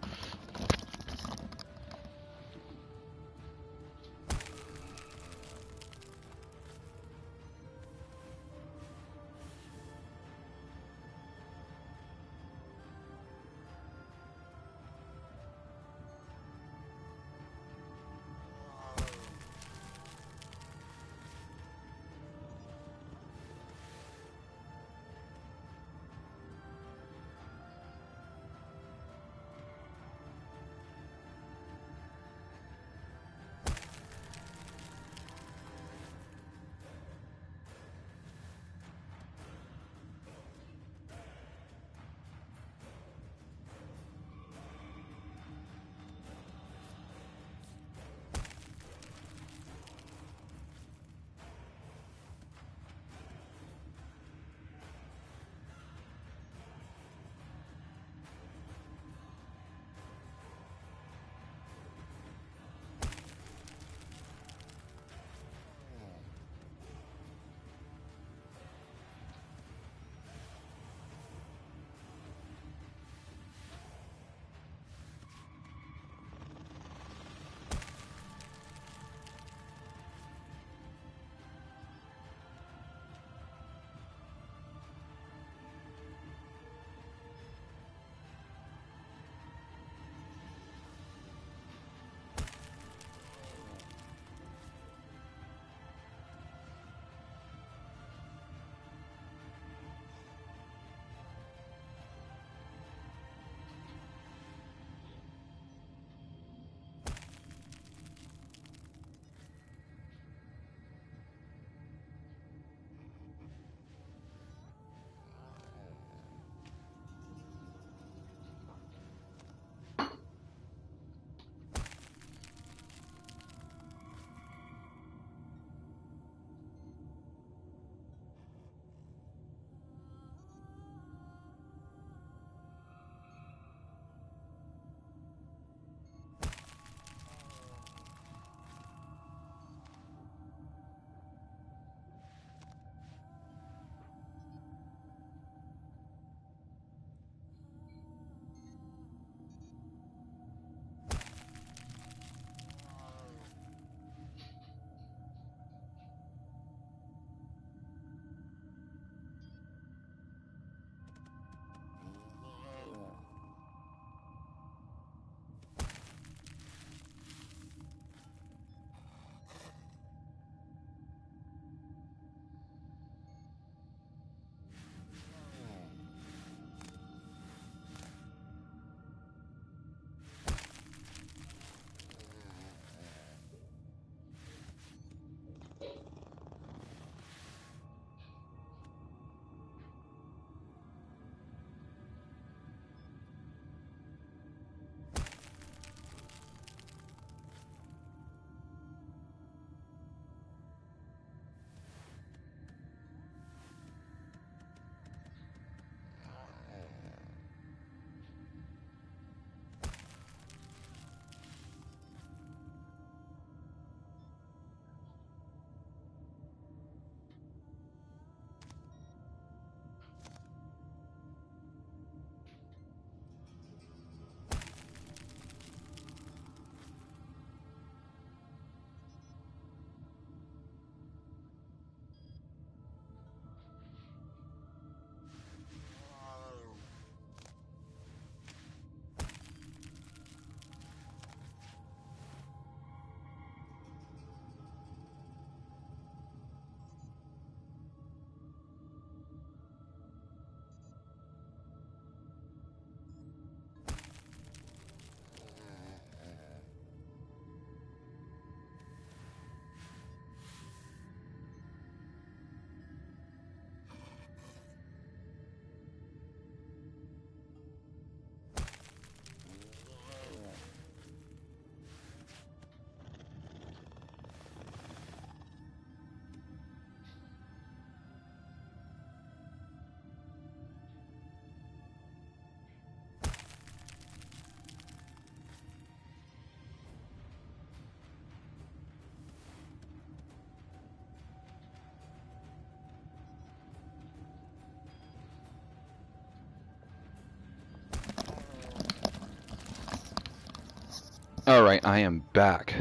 Alright, I am back.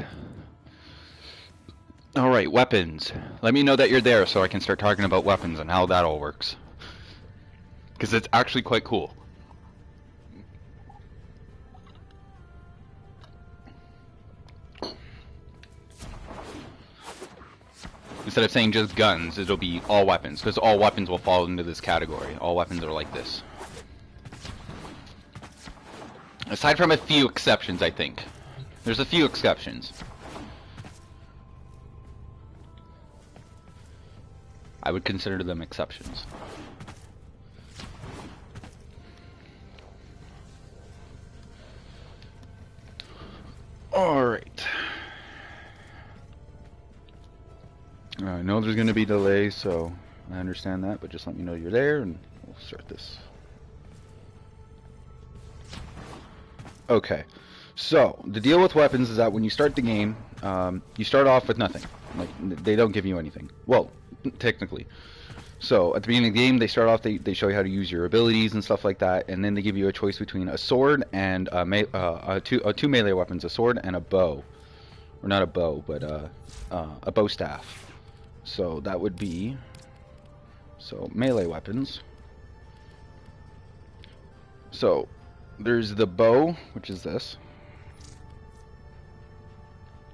Alright, weapons. Let me know that you're there so I can start talking about weapons and how that all works. Because it's actually quite cool. Instead of saying just guns, it'll be all weapons, because all weapons will fall into this category. All weapons are like this. Aside from a few exceptions, I think. There's a few exceptions. I would consider them exceptions. Alright. I know there's going to be delay, so I understand that, but just let me know you're there and we'll start this. Okay, so the deal with weapons is that when you start the game, you start off with nothing. Like, they don't give you anything. Well, technically. So at the beginning of the game, they start off, they show you how to use your abilities and stuff like that, and then they give you a choice between a sword and two melee weapons, a sword and a bow. Or not a bow, but a bow staff. So that would be, so melee weapons. So there's the bow, which is this.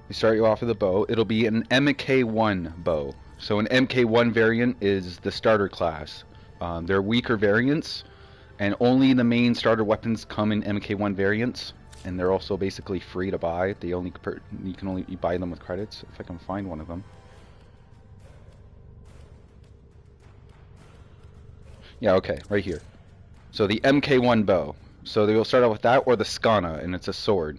They start you off with a bow. It'll be an MK1 bow. So an MK1 variant is the starter class. They're weaker variants, and only the main starter weapons come in MK1 variants, and they're also basically free to buy. They only you can only buy them with credits. If I can find one of them. Yeah, okay, right here. So the MK1 bow. So they will start out with that or the Skana, and it's a sword.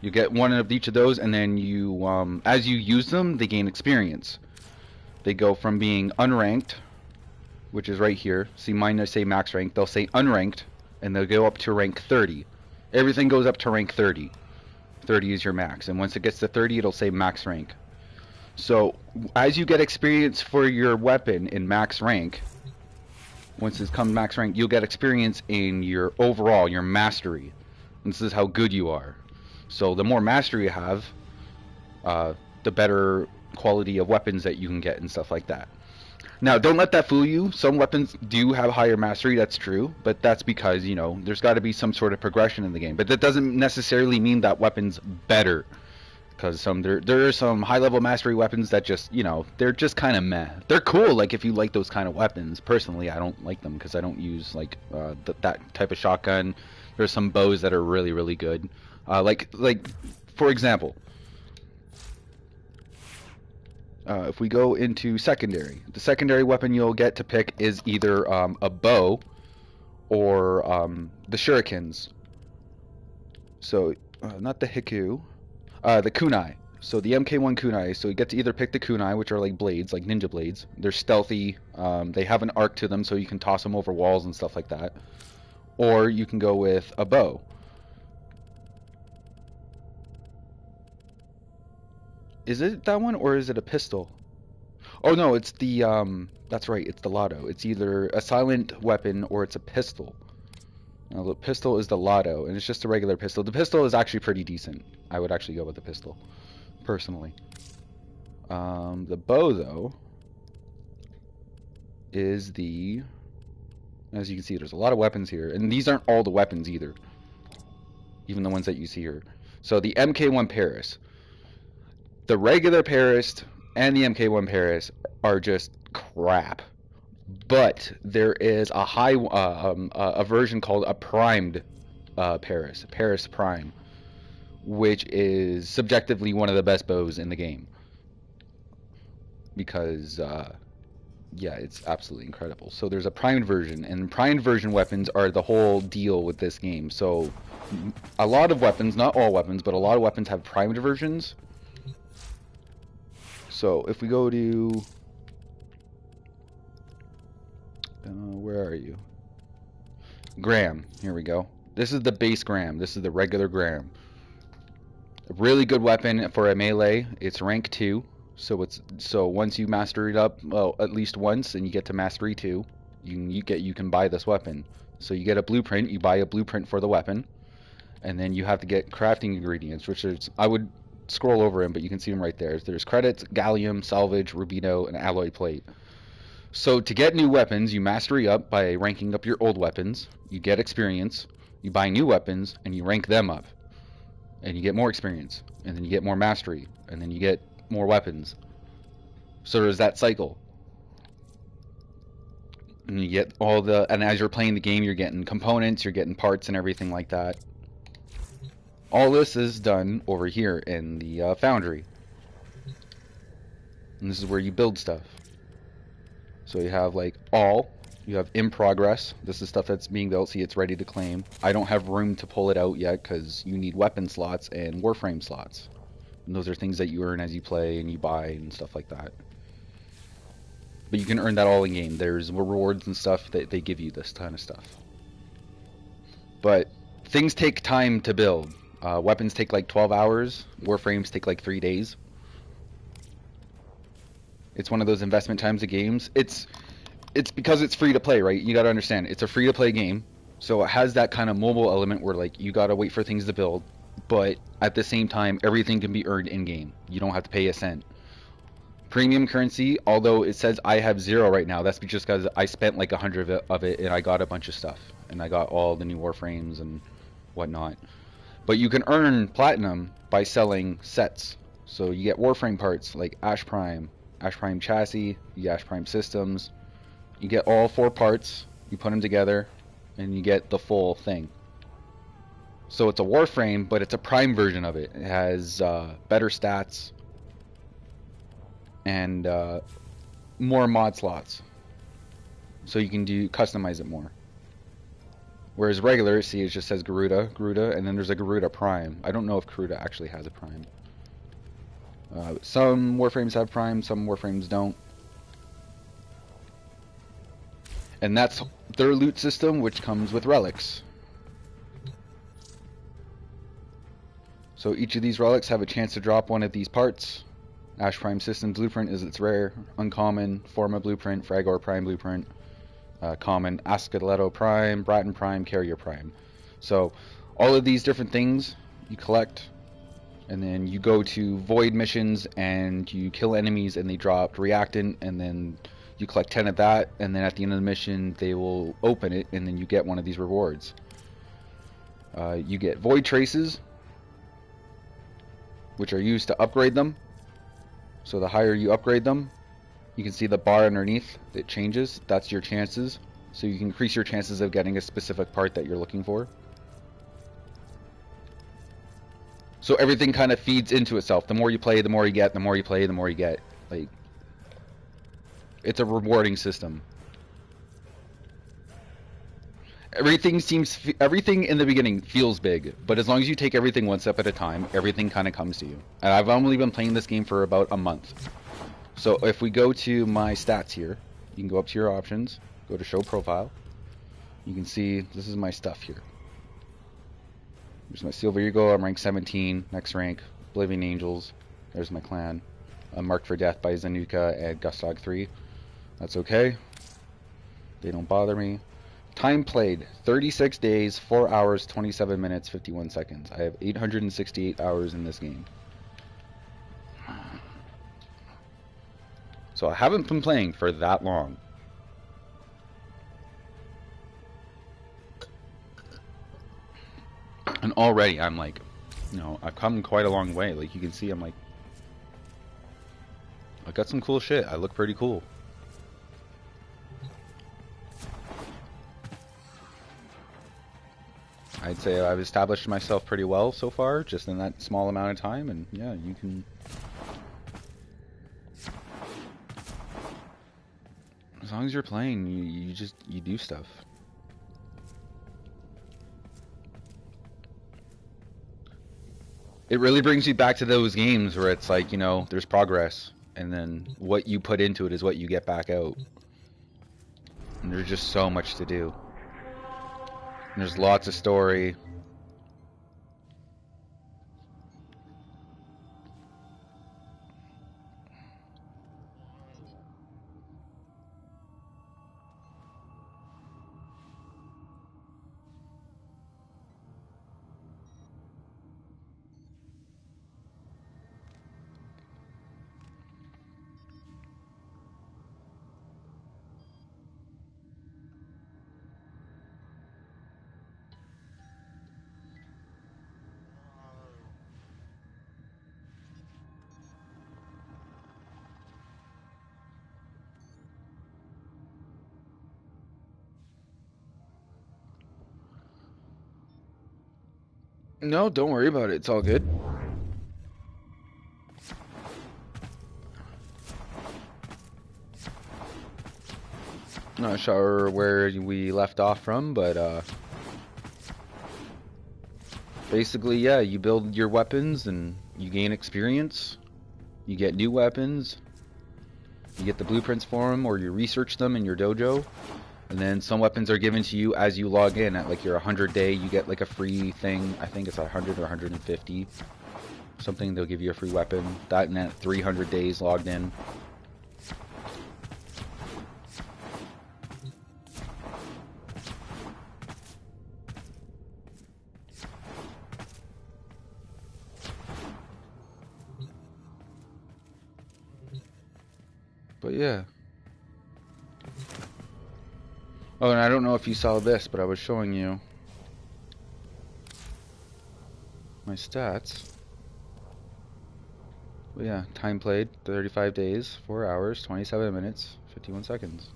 You get one of each of those, and then you, as you use them, they gain experience. They go from being unranked, which is right here. See, mine say max rank. They'll say unranked, and they'll go up to rank 30. Everything goes up to rank 30. 30 is your max, and once it gets to 30, it'll say max rank. So as you get experience for your weapon in max rank, once it's come max rank, you'll get experience in your overall, your mastery. And this is how good you are. So the more mastery you have, the better quality of weapons that you can get and stuff like that. Now, don't let that fool you. Some weapons do have higher mastery, that's true, but that's because, you know, there's got to be some sort of progression in the game. But that doesn't necessarily mean that weapon's better. Because there are some high-level mastery weapons that just, you know, they're just kind of meh. They're cool, like, if you like those kind of weapons. Personally, I don't like them because I don't use, like, that type of shotgun. There's some bows that are really, really good. Like, for example, if we go into secondary, the secondary weapon you'll get to pick is either a bow or the shurikens. So, not the Hiku. The kunai. So the MK1 kunai. So you get to either pick the kunai, which are like blades, like ninja blades. They're stealthy. They have an arc to them, so you can toss them over walls and stuff like that. Or you can go with a bow. Is it that one, or is it a pistol? Oh no, it's the that's right, it's the Lotto. It's either a silent weapon or it's a pistol. Now, the pistol is the Lotto, and it's just a regular pistol. The pistol is actually pretty decent. I would actually go with the pistol, personally. The bow, though, is the... As you can see, there's a lot of weapons here. And these aren't all the weapons, either. Even the ones that you see here. So, the MK1 Paris. The regular Paris and the MK1 Paris are just crap. But there is a high a version called a primed Paris Prime, which is subjectively one of the best bows in the game because yeah, it's absolutely incredible. So there's a primed version, and primed version weapons are the whole deal with this game. So a lot of weapons, not all weapons, but a lot of weapons have primed versions. So if we go to where are you? Graham. Here we go. This is the base Graham. This is the regular Graham. A really good weapon for a melee. It's rank 2. So once you master it up, well, at least once, and you get to mastery 2, you can buy this weapon. So you get a blueprint. You buy a blueprint for the weapon, And then you have to get crafting ingredients, which is, I would scroll over them, but you can see them right there. There's credits, gallium, salvage, rubino, and alloy plate. So to get new weapons, you mastery up by ranking up your old weapons. You get experience. You buy new weapons, and you rank them up. And you get more experience. And then you get more mastery. And then you get more weapons. So there's that cycle. And you get all the... And as you're playing the game, you're getting components, you're getting parts and everything like that. All this is done over here in the foundry. And this is where you build stuff. So you have like you have in progress. This is stuff that's being built, see it's ready to claim. I don't have room to pull it out yet because you need weapon slots and Warframe slots. And those are things that you earn as you play and you buy and stuff like that. But you can earn that all in game. There's rewards and stuff that they give you this kind of stuff. But things take time to build. Weapons take like 12 hours. Warframes take like 3 days. It's one of those investment times of games. It's because it's free to play, right? You got to understand, it's a free to play game. So it has that kind of mobile element where like you got to wait for things to build. But at the same time, everything can be earned in game. You don't have to pay a cent. Premium currency, although it says I have 0 right now, that's just because I spent like 100 of it and I got a bunch of stuff. And I got all the new Warframes and whatnot. But you can earn platinum by selling sets. So you get Warframe parts like Ash Prime chassis, the Ash Prime systems. You get all 4 parts, you put them together, and you get the full thing. So it's a Warframe, but it's a Prime version of it. It has better stats and more mod slots. So you can customize it more. Whereas regular, see, it just says Garuda, and then there's a Garuda Prime. I don't know if Garuda actually has a Prime. Some Warframes have Prime, some Warframes don't. And that's their loot system, which comes with relics. So each of these relics have a chance to drop one of these parts. Ash Prime Systems Blueprint is its rare, uncommon, Forma Blueprint, Fragor Prime Blueprint, common, Askeletto Prime, Bratton Prime, Carrier Prime. So all of these different things you collect, and then you go to void missions and you kill enemies and they drop reactant, and then you collect 10 of that, and then at the end of the mission they will open it and then you get one of these rewards. You get void traces, which are used to upgrade them. So the higher you upgrade them, you can see the bar underneath, it changes. That's your chances. So you can increase your chances of getting a specific part that you're looking for. So everything kind of feeds into itself. The more you play, the more you get. The more you play, the more you get. Like, it's a rewarding system. Everything in the beginning feels big, but as long as you take everything one step at a time, everything kind of comes to you. And I've only been playing this game for about a month. So if we go to my stats here, you can go up to your options, go to show profile. You can see this is my stuff here. There's my Silver Eagle, I'm rank 17, next rank, Oblivion Angels. There's my clan. I'm marked for death by Zanuka and Gustog 3. That's okay. They don't bother me. Time played, 36 days, 4 hours, 27 minutes, 51 seconds. I have 868 hours in this game. So I haven't been playing for that long. And already I'm like, you know, I've come quite a long way. Like you can see, I'm like, I got some cool shit. I look pretty cool. I'd say I've established myself pretty well so far, just in that small amount of time, and yeah, you can... As long as you're playing, you do stuff. It really brings you back to those games where it's like, you know, there's progress, and then what you put into it is what you get back out. And there's just so much to do. And there's lots of story. No, don't worry about it. It's all good. Not sure where we left off from, but basically, yeah, you build your weapons and you gain experience. You get new weapons. You get the blueprints for them, or you research them in your dojo. And then some weapons are given to you as you log in. At like your 100 day, you get like a free thing. I think it's 100 or 150. Something, they'll give you a free weapon. That, and at 300 days logged in. But yeah. Oh, and I don't know if you saw this, but I was showing you my stats. But yeah, time played, 35 days, 4 hours, 27 minutes, 51 seconds,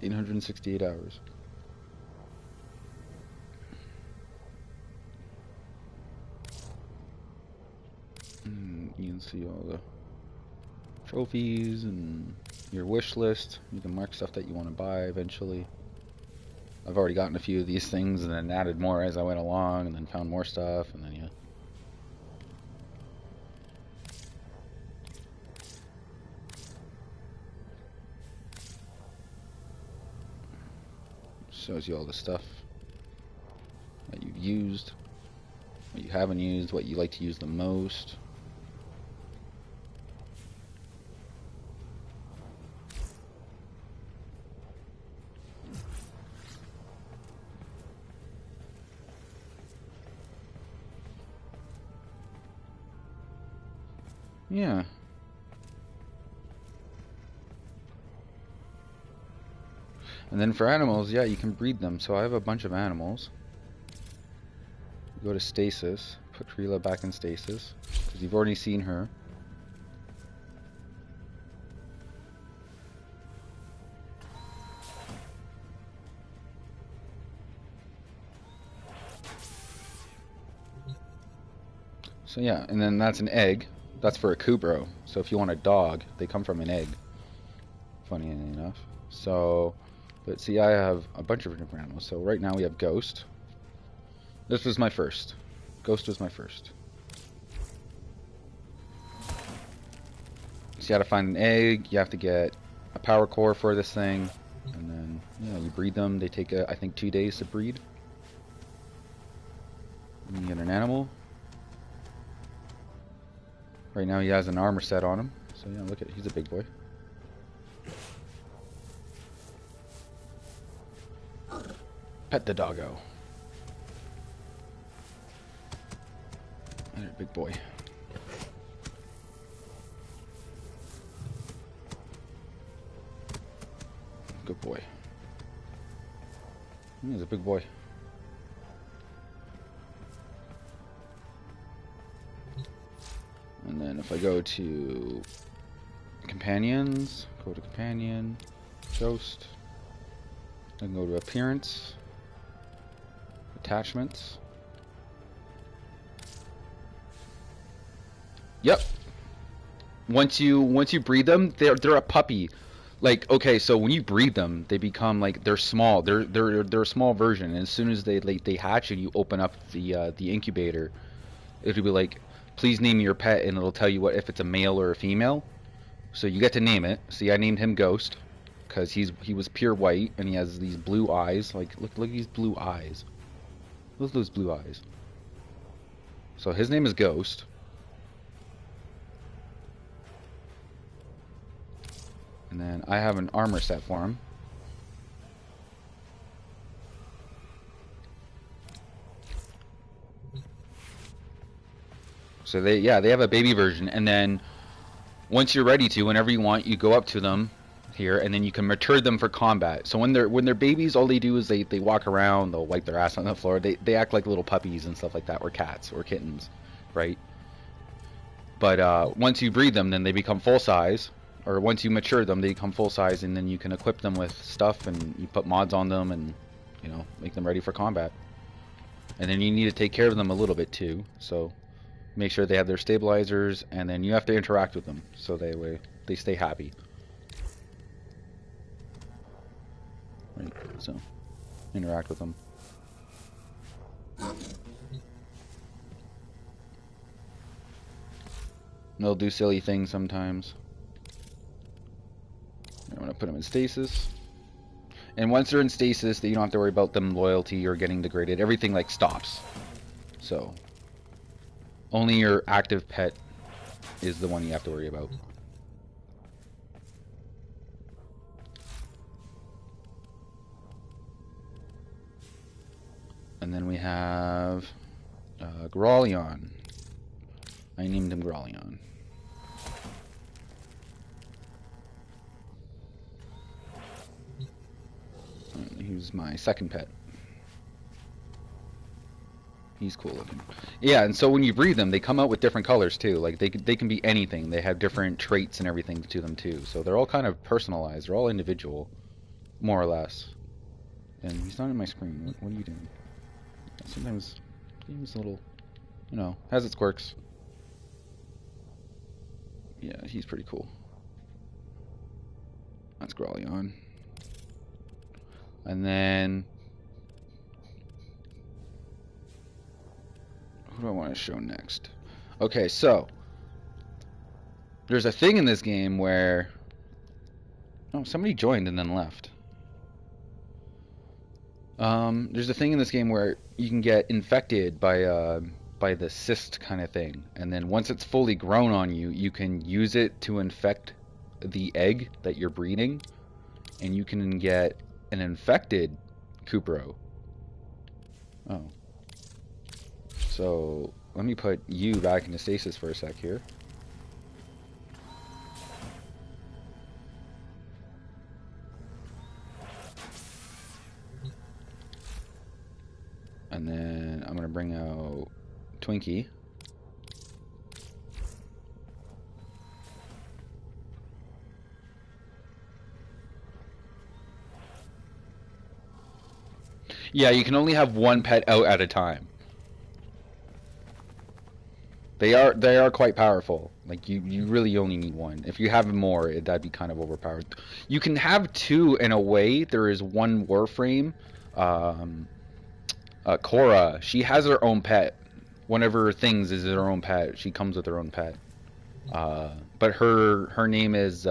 868 hours. You can see all the trophies and your wish list. You can mark stuff that you want to buy eventually. I've already gotten a few of these things and then added more as I went along, and then found more stuff, and then yeah. Shows you all the stuff that you've used, what you haven't used, what you like to use the most. Yeah. And then for animals, yeah, you can breed them. So I have a bunch of animals. Go to stasis. Put Krila back in stasis, because you've already seen her. So yeah, and then that's an egg. That's for a Kubro. So if you want a dog, they come from an egg. Funny enough. So, but see, I have a bunch of different animals. So right now we have Ghost. This was my first. Ghost was my first. So you have to find an egg. You have to get a power core for this thing, and then yeah, you breed them. They take I think 2 days to breed. And you get an animal. Right now he has an armor set on him. So yeah, look at, he's a big boy. Pet the doggo. And a big boy. Good boy. He's a big boy. And then if I go to companions, go to companion, ghost, then go to appearance, attachments. Yep. Once you breed them, they're a puppy. Like, okay, so when you breed them, they become like, they're small. They're a small version. And as soon as they hatch and you open up the incubator, it'll be like, please name your pet, and it'll tell you what if it's a male or a female. So you get to name it. See, I named him Ghost because he was pure white and he has these blue eyes. Like, look at these blue eyes. Look at those blue eyes. So his name is Ghost. And then I have an armor set for him. So they have a baby version, and then once you're ready to, whenever you want, you go up to them here, and then you can mature them for combat. So when they're babies, all they do is they walk around, they'll wipe their ass on the floor. They act like little puppies and stuff like that, or cats or kittens, right? But once you breed them, then they become full size. Or once you mature them, they become full size, and then you can equip them with stuff, and you put mods on them, and you know, make them ready for combat. And then you need to take care of them a little bit too. So make sure they have their stabilizers, and then you have to interact with them so they stay happy. Right, so interact with them. They'll do silly things sometimes. I'm going to put them in stasis. And once they're in stasis, you don't have to worry about them loyalty or getting degraded. Everything like stops. So only your active pet is the one you have to worry about. And then we have Grolion. I named him Grolion. He's my second pet. He's cool looking. Yeah, and so when you breed them, they come out with different colors too. Like they can be anything. They have different traits and everything to them too. So they're all kind of personalized. They're all individual, more or less. And he's not in my screen. What are you doing? Sometimes he's a little, you know, has its quirks. Yeah, he's pretty cool. That's Grolion. And then who do I want to show next? Okay, so there's a thing in this game where somebody joined and then left. There's a thing in this game where you can get infected by the cyst kind of thing, and then once it's fully grown on you, you can use it to infect the egg that you're breeding, and you can get an infected Cupro. Oh. So let me put you back into stasis for a sec here. And then I'm going to bring out Twinkie. Yeah, you can only have one pet out at a time. They are quite powerful. Like you really only need one. If you have more, that'd be kind of overpowered. You can have two in a way. There is one Warframe. Cora, she has her own pet. One of her things is her own pet. She comes with her own pet. But her name is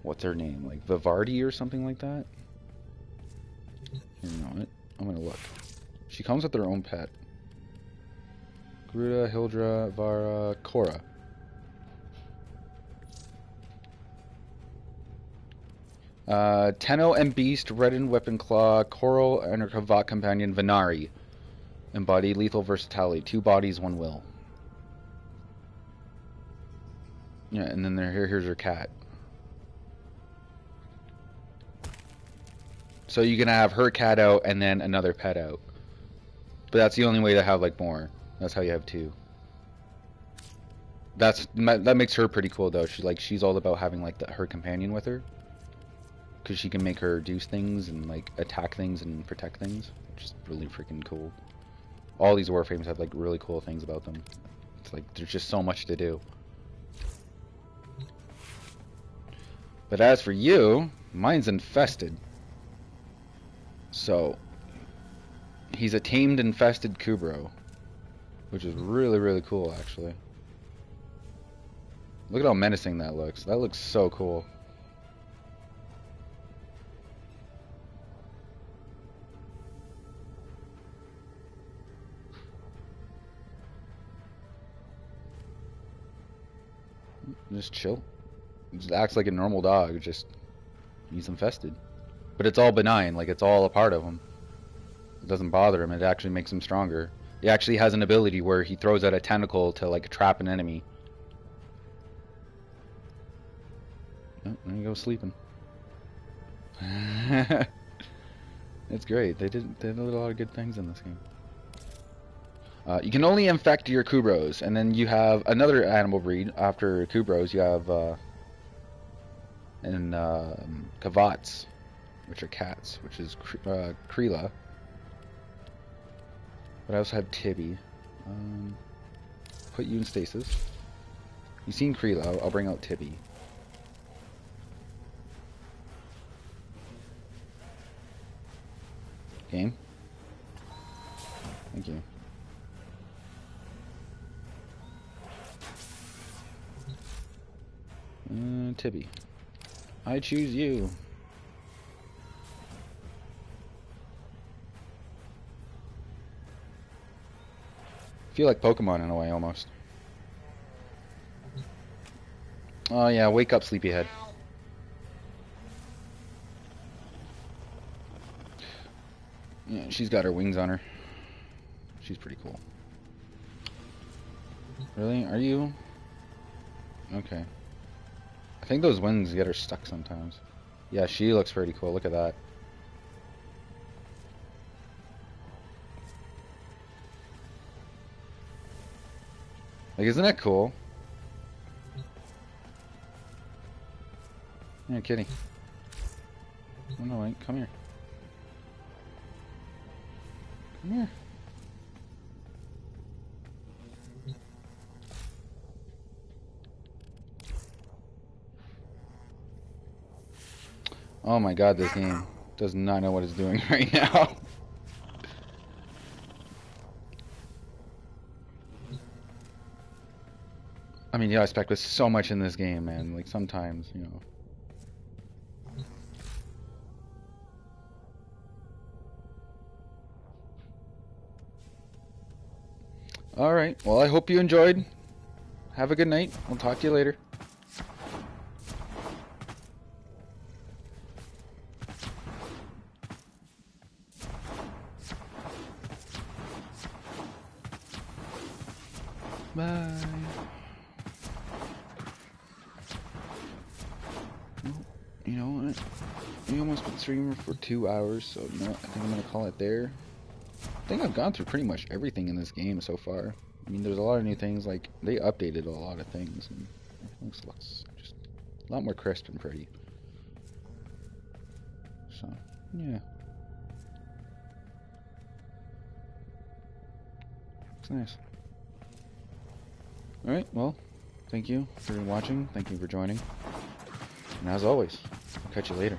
what's her name? Like Vivardi or something like that. You know it. I'm gonna look. She comes with her own pet. Gruda, Hildra, Vara, Cora. Tenno and Beast, Redden, Weapon Claw, Coral, and her Kavat companion Venari. Embody lethal versatility. 2 bodies, 1 will. Yeah, and then here's her cat. So you can have her cat out and then another pet out. But that's the only way to have like more. That's how you have 2. That makes her pretty cool though. She's all about having like her companion with her. Because she can make her do things and like attack things and protect things, which is really freaking cool. All these Warframes have like really cool things about them. It's like there's just so much to do. But as for you, mine's infested. So he's a tamed infested Kubro, which is really, really cool actually. Look at how menacing that looks. That looks so cool. Just chill. Just acts like a normal dog. Just he's infested, but it's all benign. Like it's all a part of him. It doesn't bother him. It actually makes him stronger. He actually has an ability where he throws out a tentacle to like trap an enemy. Oh, there you go, sleeping. It's great. They did a lot of good things in this game. You can only infect your Kubros, and then you have another animal breed after Kubros. You have Kavats, which are cats, which is Krila. But I also have Tibby. Put you in stasis. You've seen Krilo. I'll bring out Tibby. Game. Thank you. Tibby. I choose you. Feel like Pokemon in a way, almost. Oh yeah, wake up, sleepyhead. Yeah, she's got her wings on her. She's pretty cool. Really? Are you? Okay. I think those wings get her stuck sometimes. Yeah, she looks pretty cool. Look at that. Like, isn't that cool? Yeah, kitty. Oh no, wait, come here. Come here. Oh my god, this game does not know what it's doing right now. I mean, yeah, I spec with so much in this game, man. Like, sometimes, you know. Alright, well, I hope you enjoyed. Have a good night. We'll talk to you later. Bye. You know what? We almost been streaming for 2 hours, so you know what? I think I'm gonna call it there. I think I've gone through pretty much everything in this game so far. I mean, there's a lot of new things, like, they updated a lot of things, and everything looks just a lot more crisp and pretty. So, yeah. It's nice. Alright, well, thank you for watching, thank you for joining, and as always, I'll catch you later.